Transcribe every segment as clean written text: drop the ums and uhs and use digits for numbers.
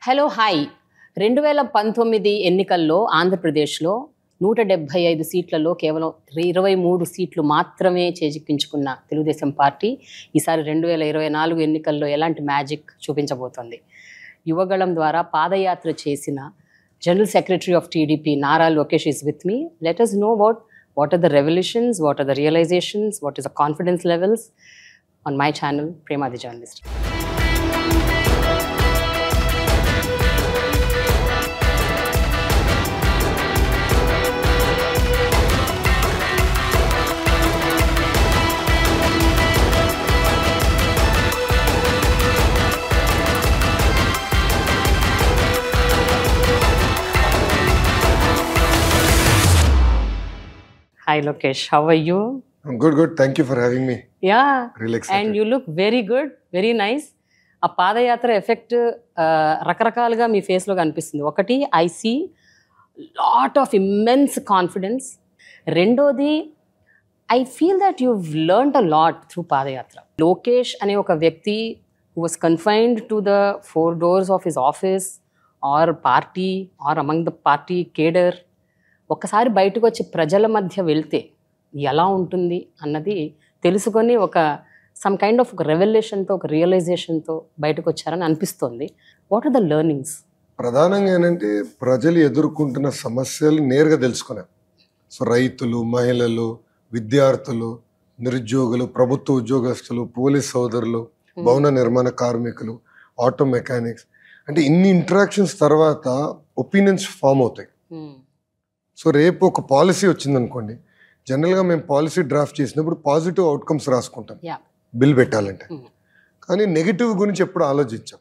Hello hi 2019 ఎన్నికల్లో ఆంధ్రప్రదేశ్లో 175 సీట్లలో కేవలం 23 సీట్లు మాత్రమే చేజిక్కించుకున్న తెలుగుదేశం పార్టీ ఈసారి 2024 ఎన్నికల్లో ఎలాంటి మ్యాజిక్ చూపించబోతోంది. యువగళం ద్వారా పాదయాత్ర చేసిన general secretary of TDP Nara Lokesh is with me. Let us know about what are the revelations, what are the realizations, what is the confidence levels on my channel, Prema the Journalist. Hi Lokesh, how are you? I'm good. Thank you for having me. Yeah. Really excited. And you look very good, very nice. ఆ పాదయాత్ర effect రకరకాలుగా మీ ఫేస్లో కనిపిస్తుంది. ఒకటి, I see lot of immense confidence. రెండోది, I feel that you've learned a lot through padayatra. Lokesh అనే ఒక వ్యక్తి who was confined to the four doors of his office or party or among the party cadre, ఒక్కసారి బయటకు వచ్చి ప్రజల మధ్య వెళ్తే ఎలా ఉంటుంది అన్నది తెలుసుకొని ఒక సమ్ కైండ్ ఆఫ్ ఒక రెవల్యూషన్తో, ఒక రియలైజేషన్తో బయటకు వచ్చారని అనిపిస్తోంది. What are the learnings? ప్రధానంగా ఏంటంటే ప్రజలు ఎదుర్కొంటున్న సమస్యలు నేరుగా తెలుసుకున్నాం. సో రైతులు, మహిళలు, విద్యార్థులు, నిరుద్యోగులు, ప్రభుత్వ ఉద్యోగస్తులు, పోలీస్ సోదరులు, భవన నిర్మాణ కార్మికులు, ఆటో మెకానిక్స్, అంటే ఇన్ని ఇంటరాక్షన్స్ తర్వాత ఒపీనియన్స్ ఫామ్ అవుతాయి. సో రేపు ఒక పాలసీ వచ్చిందనుకోండి, జనరల్గా మేము పాలసీ డ్రాఫ్ట్ చేసినప్పుడు పాజిటివ్ అవుట్కమ్స్ రాసుకుంటాం బిల్ పెట్టాలంటే, కానీ నెగిటివ్ గురించి ఎప్పుడు ఆలోచించాం.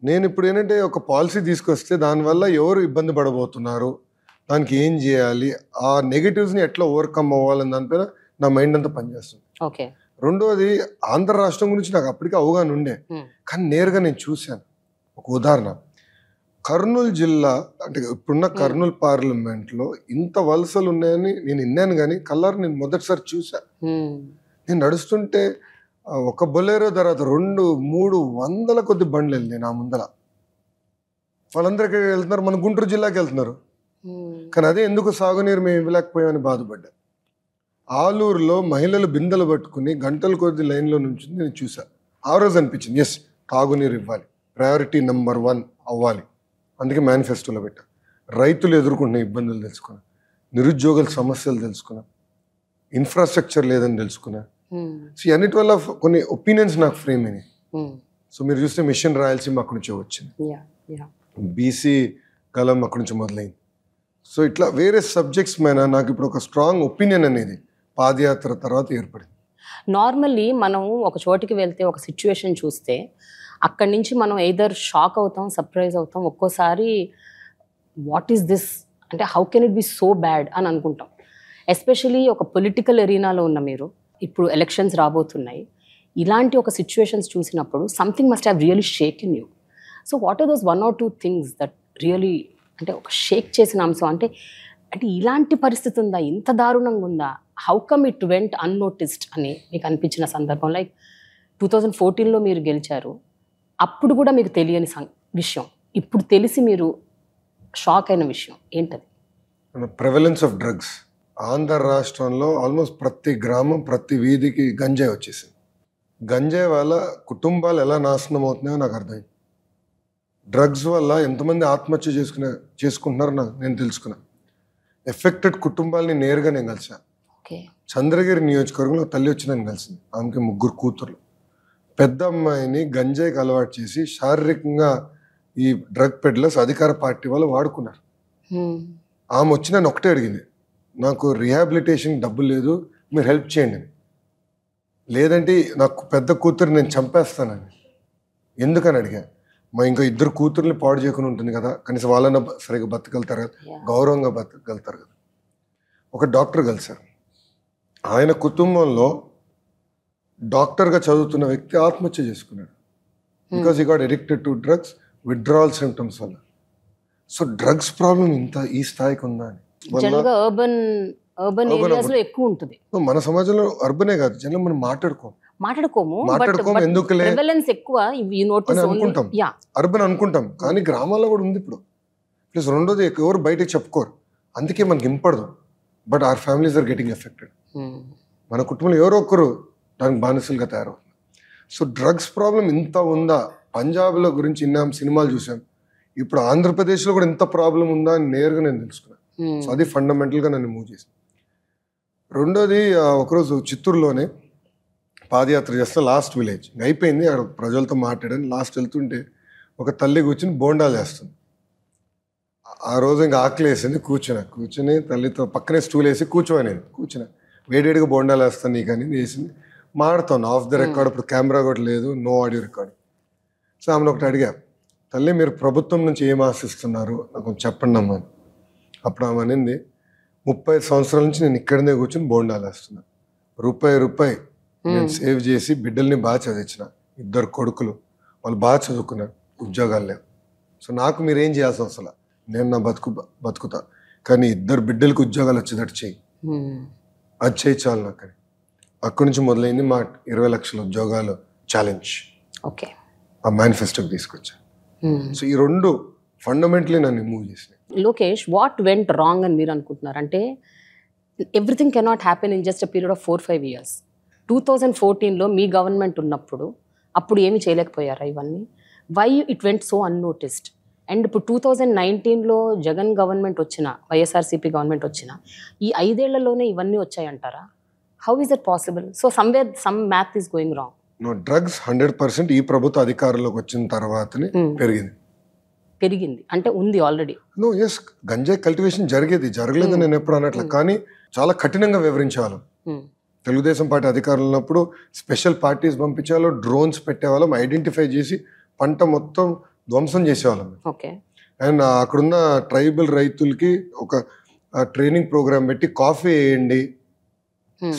నేను ఇప్పుడు ఏంటంటే ఒక పాలసీ తీసుకొస్తే దానివల్ల ఎవరు ఇబ్బంది పడబోతున్నారు, దానికి ఏం చేయాలి, ఆ నెగిటివ్స్ని ఎట్లా ఓవర్కమ్ అవ్వాలని దానిపైన నా మైండ్ అంతా పనిచేస్తుంది. ఓకే. రెండోది, ఆంధ్ర రాష్ట్రం గురించి నాకు అప్పటికే అవగాహన ఉండే, కానీ నేరుగా నేను చూశాను. ఒక ఉదాహరణ, కర్నూలు జిల్లా, అంటే ఇప్పుడున్న కర్నూలు పార్లమెంట్లో ఇంత వలసలు ఉన్నాయని నేను విన్నాను, కానీ కల్లారు నేను మొదటిసారి చూసా. నేను నడుస్తుంటే ఒక బొలేరో తర్వాత 200-300 కొద్ది బండ్లు వెళ్ళినాయి నా ముందర. వాళ్ళందరికీ వెళ్తున్నారు, మన గుంటూరు జిల్లాకి వెళ్తున్నారు, కానీ అదే ఎందుకు సాగునీరు మేము ఇవ్వలేకపోయామని బాధపడ్డా. ఆలూరులో మహిళలు బిందెలు పట్టుకుని గంటల కొద్ది లైన్లో నుంచి నేను చూసా. ఆ రోజు అనిపించింది, ఎస్, తాగునీరు ఇవ్వాలి, ప్రయారిటీ నెంబర్ 1 అవ్వాలి. అందుకే మేనిఫెస్టోలో పెట్టా. రైతులు ఎదుర్కొంటున్న ఇబ్బందులు తెలుసుకున్నా, నిరుద్యోగుల సమస్యలు తెలుసుకున్నా, ఇన్ఫ్రాస్ట్రక్చర్ లేదని తెలుసుకున్నా. సో అన్నిటి వల్ల కొన్ని ఒపీనియన్స్ నాకు ఫ్రేమ్ అయినాయి. సో మీరు చూస్తే మిషన్ రాయలసీమ అక్కడి నుంచి వచ్చింది, బీసీ గలం అక్కడి నుంచి మొదలైంది. సో ఇట్లా వేరే సబ్జెక్ట్స్ మీద నాకు ఇప్పుడు ఒక స్ట్రాంగ్ ఒపీనియన్ అనేది పాదయాత్ర తర్వాత ఏర్పడింది. నార్మల్లీ మనం ఒక చోటికి వెళ్తే, ఒక సిచ్యువేషన్ చూస్తే అక్కడి నుంచి మనం ఎయిదర్ షాక్ అవుతాం, సర్ప్రైజ్ అవుతాం, ఒక్కోసారి వాట్ ఈస్ దిస్, అంటే how can it be so bad అని అనుకుంటాం. ఎస్పెషలీ ఒక పొలిటికల్ ఎరీనాలో ఉన్న మీరు, ఇప్పుడు ఎలక్షన్స్ రాబోతున్నాయి, ఇలాంటి ఒక సిచ్యువేషన్స్ చూసినప్పుడు something must have really shake in you. So what are those 1 or 2 things that really, అంటే ఒక షేక్ చేసిన అంశం, అంటే ఇలాంటి పరిస్థితి ఉందా, ఇంత దారుణంగా ఉందా, how come it went unnoticed అని మీకు అనిపించిన సందర్భం? లైక్ 2014లో మీరు గెలిచారు, అప్పుడు కూడా మీకు తెలియని విషయం, ఇప్పుడు తెలిసి మీరు షాక్ అయిన విషయం ఏంటది? ప్రెవలెన్స్ ఆఫ్ డ్రగ్స్. ఆంధ్ర రాష్ట్రంలో ఆల్మోస్ట్ ప్రతి గ్రామం, ప్రతి వీధికి గంజాయి వచ్చేసింది. గంజాయి వల్ల కుటుంబాలు ఎలా నాశనం అవుతున్నాయో నాకు అర్థమైంది. డ్రగ్స్ వల్ల ఎంతమంది ఆత్మహత్య చేసుకుంటున్నారో నేను తెలుసుకున్నా. ఎఫెక్టెడ్ కుటుంబాలని నేరుగా నేను కలిసాను. చంద్రగిరి నియోజకవర్గంలో తల్లి వచ్చి నేను కలిసింది. ఆమెకి 3 కూతుర్లు. పెద్ద అమ్మాయిని గంజాయికి అలవాటు చేసి శారీరకంగా ఈ డ్రగ్ పెడ్లర్స్ అధికార పార్టీ వాళ్ళు వాడుకున్నారు. ఆమె వచ్చి నన్ను ఒకటే అడిగింది, నాకు రీహాబిలిటేషన్ డబ్బులు లేదు, మీరు హెల్ప్ చేయండి. లేదంటే నాకు పెద్ద కూతురు నేను చంపేస్తానని. ఎందుకని అడిగా. మా ఇంకా 2 కూతుర్ని పాడు చేయకుండా ఉంటుంది కదా, కనీసం వాళ్ళని సరిగ్గా బతకగలుగుతారు కదా, గౌరవంగా బతకగలుగుతారు కదా. ఒక డాక్టర్ కలిసారు. ఆయన కుటుంబంలో డాక్టర్గా చదువుతున్న వ్యక్తి ఆత్మహత్య చేసుకున్నాడు. Because he got addicted to drugs, withdrawal symptoms వల్ల. సో డ్రగ్స్ ప్రాబ్లం ఈ స్థాయికి ఉందా అని. అర్బన్ ఏరియాస్లో ఎక్కువ ఉంటుంది. మన సమాజంలో అర్బనే కాదు, జనరల్ మనం మాట్లాడుకోం. మాట్లాడుకోము ఎందుకులే ప్రివలెన్స్ ఎక్కువ ఈ నోటీస్ అనుకుంటాం, అర్బన్ అనుకుంటాం, కానీ గ్రామాల్లో కూడా ఉంది ఇప్పుడు. ప్లస్ రెండోది ఎవరు బయటకు చెప్పుకోరు, అందుకే మనకి ఇంపడదు. But our families are getting affected. మన కుటుంబంలో ఎవరో ఒక్కరు దానికి బానిసలుగా తయారవుతుంది. సో డ్రగ్స్ ప్రాబ్లం ఇంత ఉందా? పంజాబ్లో గురించి విన్నాం, సినిమాలు చూసాం, ఇప్పుడు ఆంధ్రప్రదేశ్లో కూడా ఇంత ప్రాబ్లం ఉందా అని నేరుగా నేను తెలుసుకున్నాను. సో అది ఫండమెంటల్గా నన్ను మూవ్ చేసింది. రెండోది ఒకరోజు చిత్తూరులోనే పాదయాత్ర చేస్తే లాస్ట్ విలేజ్ అయిపోయింది, అక్కడ ప్రజలతో మాట్లాడాను. లాస్ట్ వెళ్తుంటే ఒక తల్లి కూర్చుని బోండాలు చేస్తుంది. ఆ రోజు ఇంకా ఆకలి వేసింది, కూర్చుని తల్లితో పక్కనే స్టూల్ వేసి కూర్చున్నా వేడివేడిగా బోండాలు వేస్తాను నీకు అని వేసింది. మాడుతాను ఆఫ్ ద రికార్డ్, ఇప్పుడు కెమెరా కూడా లేదు, నో ఆడియో రికార్డ్. సో ఆమెను ఒకటి అడిగా, తల్లి మీరు ప్రభుత్వం నుంచి ఏం ఆశిస్తున్నారు నాకు కొంచెం చెప్పండి అమ్మా. అప్పుడు ఆమె అనింది, 30 సంవత్సరాల నుంచి నేను ఇక్కడనే కూర్చొని బోండాలు వేస్తున్నాను, రూపాయి నేను సేవ్ చేసి బిడ్డల్ని బాగా చదివించిన, 2 కొడుకులు, వాళ్ళు బాగా చదువుకున్నారు, ఉద్యోగాలు లేవు. సో నాకు మీరేం చేయాల్సిన అవసరం, నేను నా బతుకుతా, కానీ 2 బిడ్డలకు ఉద్యోగాలు వచ్చేటట్టు చెయ్యి, అది చేయి చాలు నాకు అని. అక్కడి నుంచి మొదలైంది మా 20 లక్షల ఉద్యోగాలు ఛాలెంజ్. ఓకే, ఆ మేనిఫెస్టోకి తీసుకొచ్చాను. సో ఈ 2 ఫండమెంటలీ నన్ను మూవ్ చేసినాయి. లోకేష్, వాట్ వెంట్ రాంగ్ అని మీరు అనుకుంటున్నారు? అంటే everything cannot happen in just a period of 4-5 years. 2014లో మీ గవర్నమెంట్ ఉన్నప్పుడు అప్పుడు ఏమి చేయలేకపోయారా ఇవన్నీ? Why it went so unnoticed? And ఇప్పుడు 2019లో జగన్ గవర్నమెంట్ వచ్చిన, వైఎస్ఆర్సీపీ గవర్నమెంట్ వచ్చిన ఈ 5 ఏళ్లలోనే ఇవన్నీ వచ్చాయంటారా? How is it possible? So somewhere some math is going wrong. Drugs 100% ఈ ప్రభుత్వ అధికారంలోకి వచ్చిన తర్వాతనే పెరిగింది అంటే ఉంది ఆల్రెడీ. ఎస్, గంజాయి కల్టివేషన్ జరగలేదు నేను ఎప్పుడు అనట్లే, కానీ చాలా కఠినంగా వివరించేవాళ్ళం. తెలుగుదేశం పార్టీ అధికారంలో ఉన్నప్పుడు స్పెషల్ పార్టీస్ పంపించేవాళ్ళం, డ్రోన్స్ పెట్టేవాళ్ళం, ఐడెంటిఫై చేసి పంట మొత్తం ధ్వంసం చేసేవాళ్ళం. ఓకే. అండ్ అక్కడున్న ట్రైబల్ రైతులకి ఒక ట్రైనింగ్ ప్రోగ్రామ్ పెట్టి కాఫీ వేయండి,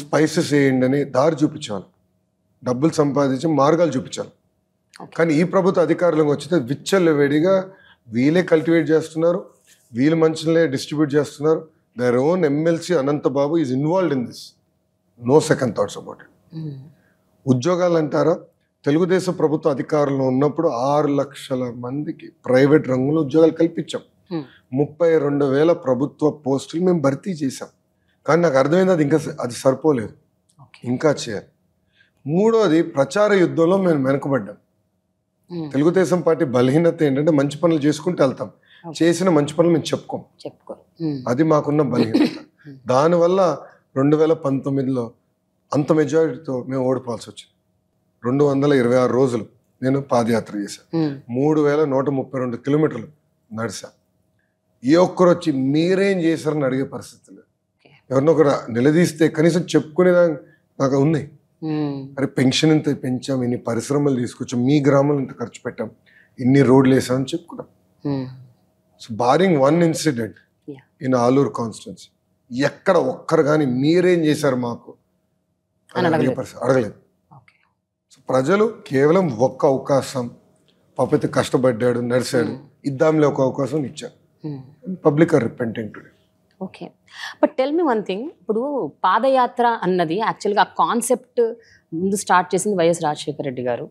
స్పైసెస్ వేయండి అని దారి చూపించేవాళ్ళం, డబ్బులు సంపాదించి మార్గాలు చూపించాలి. కానీ ఈ ప్రభుత్వ అధికారంలోకి వచ్చితే విచ్చలవిడిగా వీళ్ళే కల్టివేట్ చేస్తున్నారు, వీళ్ళు మంచిలే డిస్ట్రిబ్యూట్ చేస్తున్నారు. Their own MLC Anantababu is involved in this, no second thoughts about it. ఉద్యోగాలు అంటారా, తెలుగుదేశం ప్రభుత్వ అధికారంలో ఉన్నప్పుడు 6 లక్షల మందికి ప్రైవేట్ రంగంలో ఉద్యోగాలు కల్పించాం. 32,000 ప్రభుత్వ పోస్టులు మేము భర్తీ చేశాం. కానీ నాకు అర్థమైంది అది సరిపోలేదు, ఇంకా చేయాలి. మూడోది, ప్రచార యుద్ధంలో మేము వెనుకబడ్డాం. తెలుగుదేశం పార్టీ బలహీనత ఏంటంటే మంచి పనులు చేసుకుంటూ వెళ్తాం, చేసిన మంచి పనులు మేము చెప్పుకో, అది మాకున్న బలహీనత. దానివల్ల 2019లో అంత మెజారిటీతో మేము ఓడిపోవాల్సి వచ్చింది. 226 రోజులు నేను పాదయాత్ర చేశాను, 3,132 కిలోమీటర్లు నడిచా. ఏ ఒక్కరు వచ్చి మీరేం చేశారని అడిగే పరిస్థితి లేదు. ఎవరినో ఒకరు నిలదీస్తే కనీసం చెప్పుకునేదా నాకు ఉంది. అరే పెన్షన్ ఇంత పెంచాం, ఇన్ని పరిశ్రమలు తీసుకొచ్చాం, మీ గ్రామంలో ఇంత ఖర్చు పెట్టాం, ఇన్ని రోడ్లు వేసామని చెప్పుకున్నాం. So barring 1 incident in Aluru constituency, ఎక్కడ ఒక్కరు కానీ మీరేం చేశారు మాకు అడగలేదు. సో ప్రజలు కేవలం ఒక్క అవకాశం, పాపైతే కష్టపడ్డాడు, నడిచాడు, ఇద్దాంలే ఒక అవకాశం ఇచ్చారు. Public are repenting today. Okay, but tell me one thing. ఇప్పుడు పాదయాత్ర అన్నది యాక్చువల్గా ఆ కాన్సెప్ట్ ముందు స్టార్ట్ చేసింది వైఎస్ రాజశేఖర రెడ్డి గారు.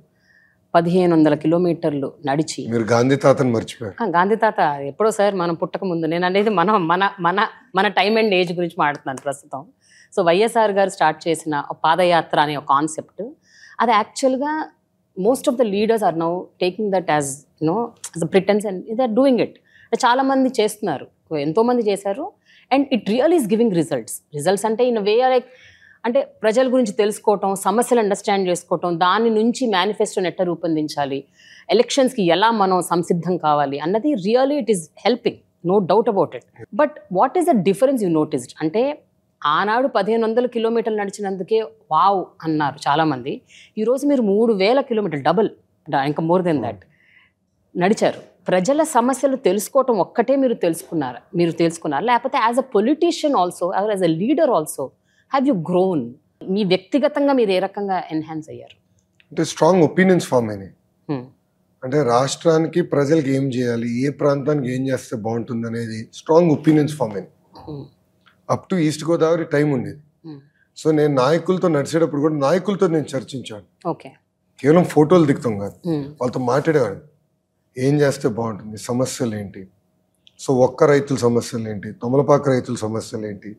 1,500 కిలోమీటర్లు నడిచి. మీరు గాంధీ తాతను మర్చిపోయారు. గాంధీ తాత ఎప్పుడో సార్, మనం పుట్టక ముందు. నేను అనేది మన టైం అండ్ ఏజ్ గురించి మాట్లాడుతున్నాను ప్రస్తుతం. సో వైఎస్ఆర్ గారు స్టార్ట్ చేసిన పాదయాత్ర అనే ఒక కాన్సెప్ట్, అది యాక్చువల్గా most of the leaders are now taking that as as a pretence and they are doing it. చాలామంది చేస్తున్నారు, ఎంతోమంది చేశారు. And it real is giving results అంటే ఇన్ వే లైక్, అంటే ప్రజల గురించి తెలుసుకోవటం, సమస్యలు అండర్స్టాండ్ చేసుకోవటం, దాని నుంచి మేనిఫెస్టోని ఎట్లా రూపొందించాలి, ఎలక్షన్స్కి ఎలా మనం సంసిద్ధం కావాలి అన్నది really it is helping, no doubt about it. But what is the difference you noticed? అంటే ఆనాడు 1,500 కిలోమీటర్లు నడిచినందుకే వావ్ అన్నారు చాలామంది. ఈరోజు మీరు 3,000 కిలోమీటర్లు, డబుల్, ఇంకా మోర్ దెన్ దాట్ నడిచారు. ప్రజల సమస్యలు తెలుసుకోవటం ఒక్కటే మీరు తెలుసుకున్నారు, లేకపోతే as a politician also, as a leader also have you grown? మీ వ్యక్తిగతంగా మీరు ఏ రకంగా ఎన్హాన్స్ అయ్యారు? అంటే స్ట్రాంగ్ ఒపీనియన్స్ ఫామ్ అయినాయి. అంటే రాష్ట్రానికి ప్రజలకు ఏం చేయాలి, ఏ ప్రాంతానికి ఏం చేస్తే బాగుంటుంది అనేది స్ట్రాంగ్ ఒపీనియన్స్ ఫామ్ అయినాయి. Up to east Godavari time ఉండేది. సో నేను నాయకులతో నడిచేటప్పుడు కూడా నాయకులతో నేను చర్చించాను. ఓకే. కేవలం ఫోటోలు దిగుతాం కాదు, వాళ్ళతో మాట్లాడేవాడిని. ఏం చేస్తే బాగుంటుంది, సమస్యలు ఏంటి, సో ఒక్క రైతుల సమస్యలు ఏంటి, తమలపాకు రైతుల సమస్యలు ఏంటి,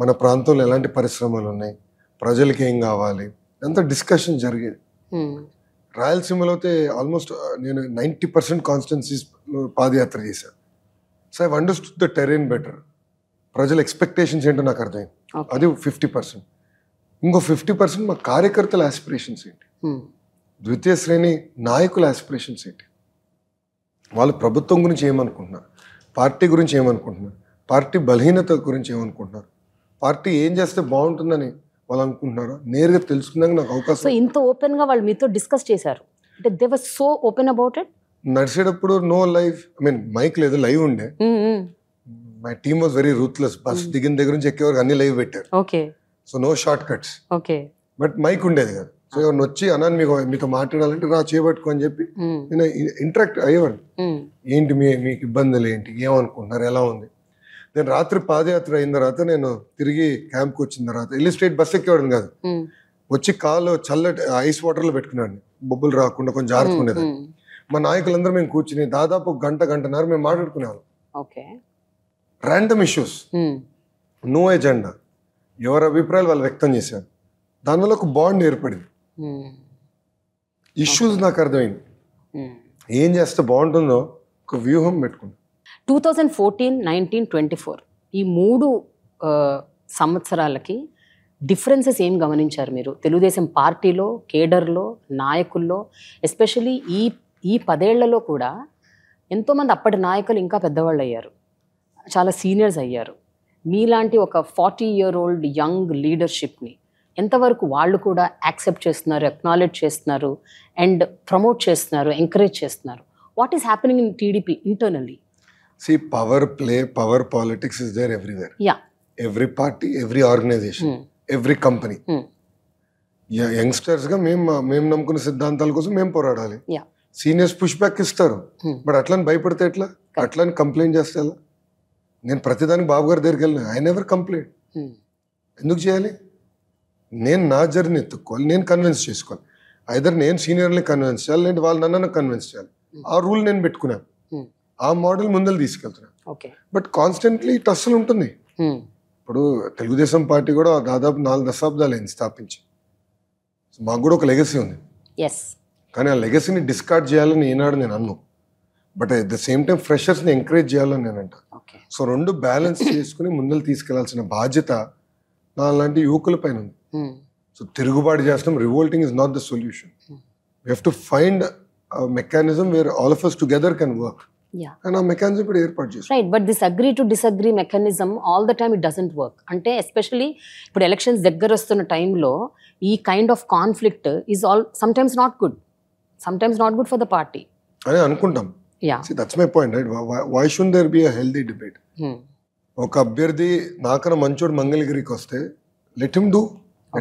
మన ప్రాంతంలో ఎలాంటి పరిశ్రమలు ఉన్నాయి, ప్రజలకి ఏం కావాలి, అంత డిస్కషన్ జరిగేది. రాయలసీమలో అయితే ఆల్మోస్ట్ నేను 90% కాన్స్టిట్యున్సీస్లో పాదయాత్ర చేశాను. So I understood the Tarain better. ప్రజల ఎక్స్పెక్టేషన్స్ ఏంటో నాకు అర్థమైంది. అది 50%. ఇంకో 50% మా కార్యకర్తల ఆస్పిరేషన్స్ ఏంటి, ద్వితీయ శ్రేణి నాయకుల ఆస్పిరేషన్స్ ఏంటి, వాళ్ళు ప్రభుత్వం గురించి ఏమనుకుంటున్నారు, పార్టీ గురించి ఏమనుకుంటున్నారు, పార్టీ బలహీనత గురించి ఏమనుకుంటున్నారు, పార్టీ ఏం చేస్తే బాగుంటుందని వాళ్ళు అనుకుంటున్నారో నేరుగా తెలుసుకున్నాక నాకు అవకాశం. సో ఇంత ఓపెన్ గా వాళ్ళు మీతో డిస్కస్ చేశారు అంటే they were so open about it. నడిచేటప్పుడు no live, I mean mike లేదు, లైవ్ ఉండే. My team was very ruthless. Bus దిగిన దగ్గర నుంచి ఎక్కే వరకు అన్ని లైవ్ పెట్టారు. Okay. So no short cuts. Okay. But mike ఉండేది కదా. సో ఎవరిని వచ్చి అన్నాను మీతో మాట్లాడాలంటే రా చేయబట్టుకో అని చెప్పి నేను ఇంటరాక్ట్ అయ్యేవాడిని. ఏంటి మీకు ఇబ్బందులు ఏంటి, ఏమనుకుంటున్నారు, ఎలా ఉంది. నేను రాత్రి పాదయాత్ర అయిన తర్వాత నేను తిరిగి క్యాంప్కి వచ్చిన తర్వాత వెళ్ళి స్ట్రేట్ బస్ ఎక్కేవాడిని కాదు, వచ్చి కాలు చల్లటి ఐస్ వాటర్లో పెట్టుకున్నాను, బొబ్బులు రాకుండా కొంచెం జాగ్రత్తగా ఉండేది. మా నాయకులందరూ మేము కూర్చుని దాదాపు గంటన్నర మేము మాట్లాడుకునేవాళ్ళం. Okay. Random issues, no agenda, ఎవరి అభిప్రాయాలు వాళ్ళు వ్యక్తం చేశారు. దానివల్ల ఒక బాండ్ ఏర్పడింది. ఇష్యూస్ నాకు అర్థమైంది, ఏం చేస్తే బాగుంటుందో ఒక వ్యూహం పెట్టుకున్నాను. 2014, 19, 24 ఈ 3 సంవత్సరాలకి డిఫరెన్సెస్ ఏం గమనించారు మీరు తెలుగుదేశం పార్టీలో, కేడర్లో, నాయకుల్లో? ఎస్పెషలీ ఈ 10 ఏళ్లలో కూడా ఎంతోమంది అప్పటి నాయకులు ఇంకా పెద్దవాళ్ళు అయ్యారు, చాలా సీనియర్స్ అయ్యారు. మీలాంటి ఒక 40-year-old యంగ్ లీడర్షిప్ని ఎంతవరకు వాళ్ళు కూడా యాక్సెప్ట్ చేస్తున్నారు, అక్నాలెడ్జ్ చేస్తున్నారు అండ్ ప్రమోట్ చేస్తున్నారు, ఎంకరేజ్ చేస్తున్నారు? What is happening in TDP internally? See, power play, power politics is there everywhere. Yeah. Every party, every organization, every company. Youngsters గా మేము నమ్ముకున్న సిద్ధాంతాల కోసం మేము పోరాడాలి. సీనియర్స్ పుష్ బ్యాక్ ఇస్తారు, బట్ అట్లని భయపడితే ఎట్లా, అట్లని కంప్లైంట్ చేస్తే ఎలా? నేను ప్రతిదానికి బాబు గారి దగ్గరికి వెళ్ళిన ఐ నెవర్ కంప్లైంట్. ఎందుకు చేయాలి? నేను నా జర్నీ ఎత్తుక్కోవాలి, నేను కన్విన్స్ చేసుకోవాలి. ఐదర్ నేను సీనియర్ని కన్విన్స్ చేయాలి, లేదంటే వాళ్ళు నన్ను కన్విన్స్ చేయాలి. ఆ రూల్ నేను పెట్టుకున్నాను, ఆ మోడల్ ముందర తీసుకెళ్తున్నాను. బట్ కాన్స్టెంట్లీ టస్సులు ఉంటుంది. ఇప్పుడు తెలుగుదేశం పార్టీ కూడా దాదాపు 4 దశాబ్దాలు అయింది స్థాపించి. మాకు కూడా ఒక లెగసీ ఉంది, కానీ ఆ లెగసీని డిస్కార్డ్ చేయాలని ఈనాడు నేను అన్ను. But at the same time ఫ్రెషర్స్ని ఎంకరేజ్ చేయాలని నేను అంట. సో 2 బ్యాలెన్స్ చేసుకుని ముందర తీసుకెళ్లాల్సిన బాధ్యత నా లాంటి యువకుల పైన ఉంది. సో తిరుగుబాటు చేస్తాం, revolting is not the solution. We have to find mechanism where all of us together can work. And a mechanism ఇప్పుడు ఏర్పాటు చేస్తాం. Right, but this agree to disagree mechanism all the time it doesn't work. అంటే especially ఇప్పుడు elections దగ్గర వస్తున్న టైంలో ఈ kind of conflict is sometimes not good for the party అని అనుకుంటాం. See, that's my point, right? Why shouldn't there be a healthy debate? ఒక అభ్యర్థి నాకన్నా మంచోడు మంగళగిరికి వస్తే let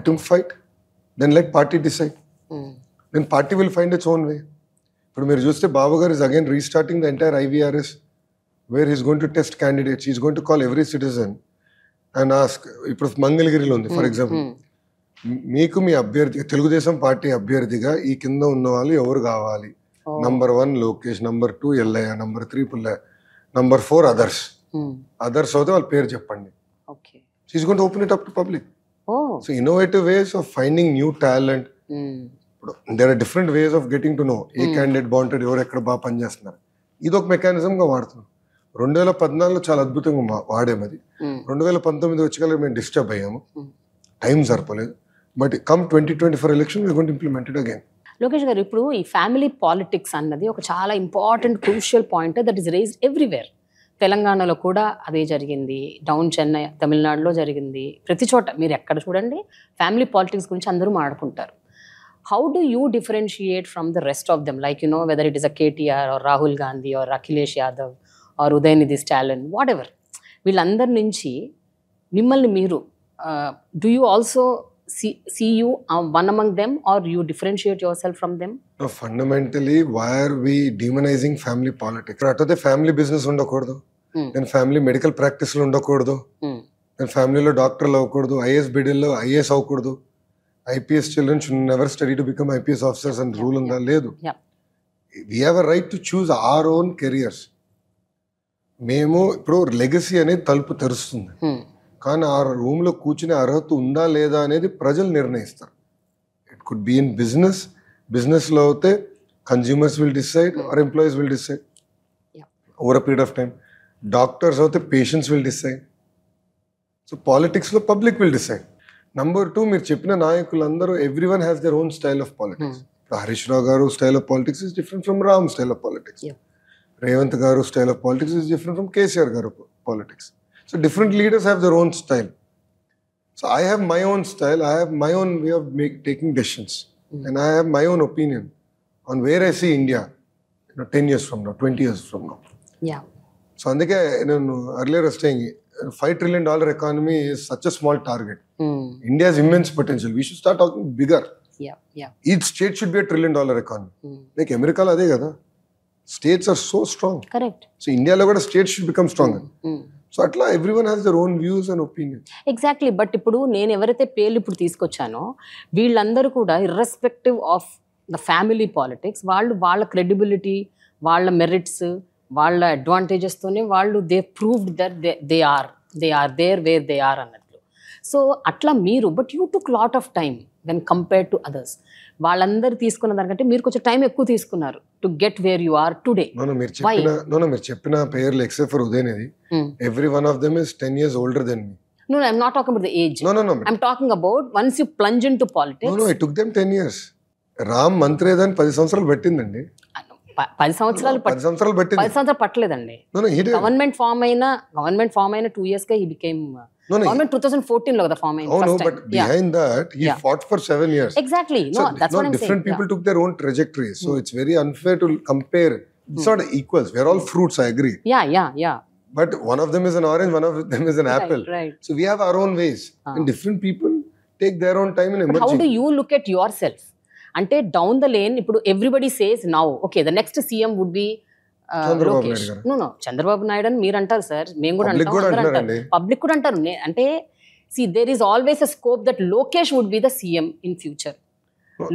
him fight, then let party decide. Then party will find its own way. ఇప్పుడు మీరు చూస్తే బాబు గారు is again restarting the entire IVRS where he's going to test candidates, he's going to call every citizen and ask. ఇప్పుడు మంగళగిరిలో ఉంది for example, మీకు మీ అభ్యర్థి Telugu Desam party అభ్యర్థిగా ఈ కింద ఉన్న వాళ్ళు ఎవరు కావాలి? Number 1 Lokesh, number 2 Ellaiah, number 3 Pullaiah, number 4 others అవుతే వాళ్ళ పేరు చెప్పండి. He's going to open it up to public. So innovative ways of finding new talent. ఇప్పుడు there are different ways of getting to know ఏ క్యాండిడేట్ బాగుంటాడు, ఎవరు ఎక్కడ బాగా పనిచేస్తున్నారు. ఇది ఒక మెకానిజంగా వాడుతున్నాం. 2014లో చాలా అద్భుతంగా వాడాము. అది 2019 వచ్చి మేము డిస్టర్బ్ అయ్యాము, టైం సరిపోలేదు. But come 2024 election we going to implement it again. Lokesh గారు, ఇప్పుడు ఈ ఫ్యామిలీ పాలిటిక్స్ అన్నది ఒక చాలా important crucial point that is raised everywhere. తెలంగాణలో కూడా అదే జరిగింది, డౌన్ చెన్నై, తమిళనాడులో జరిగింది, ప్రతి చోట మీరు ఎక్కడ చూడండి ఫ్యామిలీ పాలిటిక్స్ గురించి అందరూ మాట్లాడుకుంటారు. How do you differentiate from the rest of them? Like, whether it is a KTR or Rahul Gandhi or Akhilesh Yadav or Udayanidhi Stalin, whatever. వీళ్ళందరి నుంచి మిమ్మల్ని మీరు do you also see you one among them or you differentiate yourself from them? No, fundamentally, why are we demonizing family politics? అటైతే family business ఉండకూడదు, నేను family medical ప్రాక్టీస్లో ఉండకూడదు, ఫ్యామిలీలో డాక్టర్లు అవ్వకూడదు, ఐఏఎస్ బిడ్డల్లో ఐఏఎస్ అవ్వకూడదు, IPS children should never study to become IPS officers అని రూల్ ఉందా? లేదు. Yeah. We have a right to choose our own careers. మేము ఇప్పుడు లెగసీ అనేది తలుపు తెరుస్తుంది, కానీ ఆ రూమ్లో కూర్చునే అర్హత ఉందా లేదా అనేది ప్రజలు నిర్ణయిస్తారు. ఇట్ కుడ్ బీ ఇన్ బిజినెస్లో అయితే consumers will decide or employees will decide over a period of time. Doctors అయితే పేషెంట్స్ విల్ డిసైడ్. సో పాలిటిక్స్లో పబ్లిక్ విల్ డిసైడ్. నంబర్ 2, మీరు చెప్పిన నాయకులందరూ every one has their own style of politics. Harish Rao garu style of politics is different from Ram style of politics. Revanth garu style of politics is different from KCR garu politics. So different leaders have their own style. So I have my own style. I have my own way of taking decisions, and I have my own opinion on where I see India, 10 years from now, 20 years from now. Yeah. So అందుకే నేను earlier was saying $5 trillion economy is such a small target. India has immense potential. We should start talking bigger. Yeah. Each state should be a $1 trillion economy. Like America lo ade kada. States are so strong. Correct. So India lo kuda states should become stronger. So అట్లా everyone has their own views and opinion. Exactly. But ఇప్పుడు నేను ఎవరైతే పేర్లు ఇప్పుడు తీసుకొచ్చానో వీళ్ళందరూ కూడా irrespective of the family politics, వాళ్ళు వాళ్ళ క్రెడిబిలిటీ, వాళ్ళ మెరిట్స్, వాళ్ళ అడ్వాంటేజెస్తోనే వాళ్ళు they proved that they are there where they are అన్నట్లు. సో అట్లా మీరు but you took lot of time when compare to others. వాళ్ళందరూ తీసుకున్న దానికంటే మీరు కొంచెం టైం ఎక్కువ తీసుకున్నారు to get where you are today. మీరు చెప్పిన పేర్లు except for Udhayanidhi, every one of them is 10 years older than me. No, I'm not talking about the age. No. I'm talking about once you plunge into politics. No, it took them 10 years. Ram మంత్రి ఏదని 10 సంవత్సరాలు పెట్టిందండి. 10 సంవత్సరాలు 10 సంవత్సరాలు పెట్టింది. 10 సంవత్సరాలు పట్టలేదండి. Government form అయిన 2 years గా he became గవర్నమెంట్ 2014 లో కదా ఫామ్ అయింది. No, but behind that he fought for 7 years. Exactly. No, that's what I'm saying. Different people took their own trajectories, so it's very unfair to compare. It's not equals. We are all fruits, I agree. Yeah. But one of them is an orange, one of them is an apple. Right. So we have our own ways, and different people take their own time in emerging. But how do you look at yourself? Ante down the lane, ఇప్పుడు everybody says now, okay, the next CM would be Lokesh. No, Chandrababu Naidu అని మీరు అంటారు sir, మేము కూడా అంటాం, public కూడా అంటారు. అంటే see, there is always a scope that Lokesh would be the CM in future.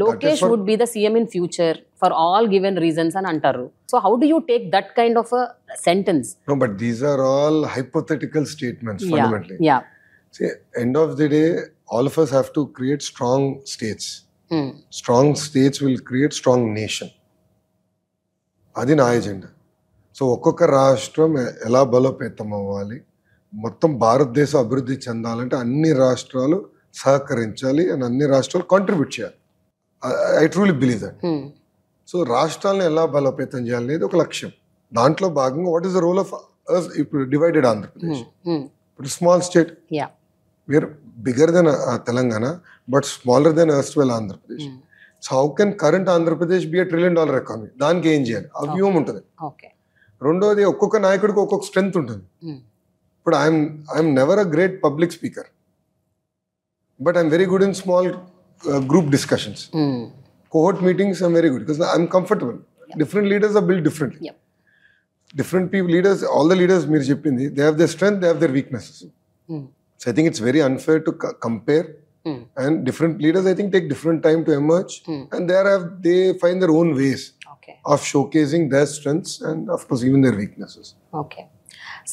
Lokesh would be the CM in future for all given reasons అని అంటారు. So how do you take that kind of a sentence? No, but these are all hypothetical statements fundamentally. Yeah. See, end of the day, all of us have to create strong states. Strong states will create strong nation. అది నా agenda. So ఒక్కొక్క రాష్ట్రం ఎలా బలోపేతం అవ్వాలి, మొత్తం భారతదేశం అభివృద్ధి చెందాలంటే అన్ని రాష్ట్రాలు సహకరించాలి అండ్ అన్ని రాష్ట్రాలు కాంట్రిబ్యూట్ చేయాలి. I truly believe that. So రాష్ట్రాలను ఎలా బలోపేతం చేయాలనేది ఒక లక్ష్యం. దాంట్లో భాగంగా what is the role of ఇప్పుడు డివైడెడ్ ఆంధ్రప్రదేశ్. ఇప్పుడు small state, we're bigger than Telangana but smaller than erstwhile Andhra Pradesh. So how can current Andhra Pradesh be $1 trillion economy? దానికి ఏం చేయాలి? ఆ వ్యూహం ఉంటుంది. రెండోది, ఒక్కొక్క నాయకుడికి ఒక్కొక్క స్ట్రెంగ్త్ ఉంటుంది. ఇప్పుడు I'm never a great public speaker, but I'm very good in small group discussions. Cohort meetings I'm very good because I'm comfortable. Different leaders are built differently. Different people, leaders, all the leaders meer cheppindi, they have their strength, they have their weaknesses. So I think it's very unfair to compare. And different leaders, I think, take different time to emerge. And they find their own ways of showcasing their strengths and of course even their weaknesses. Okay.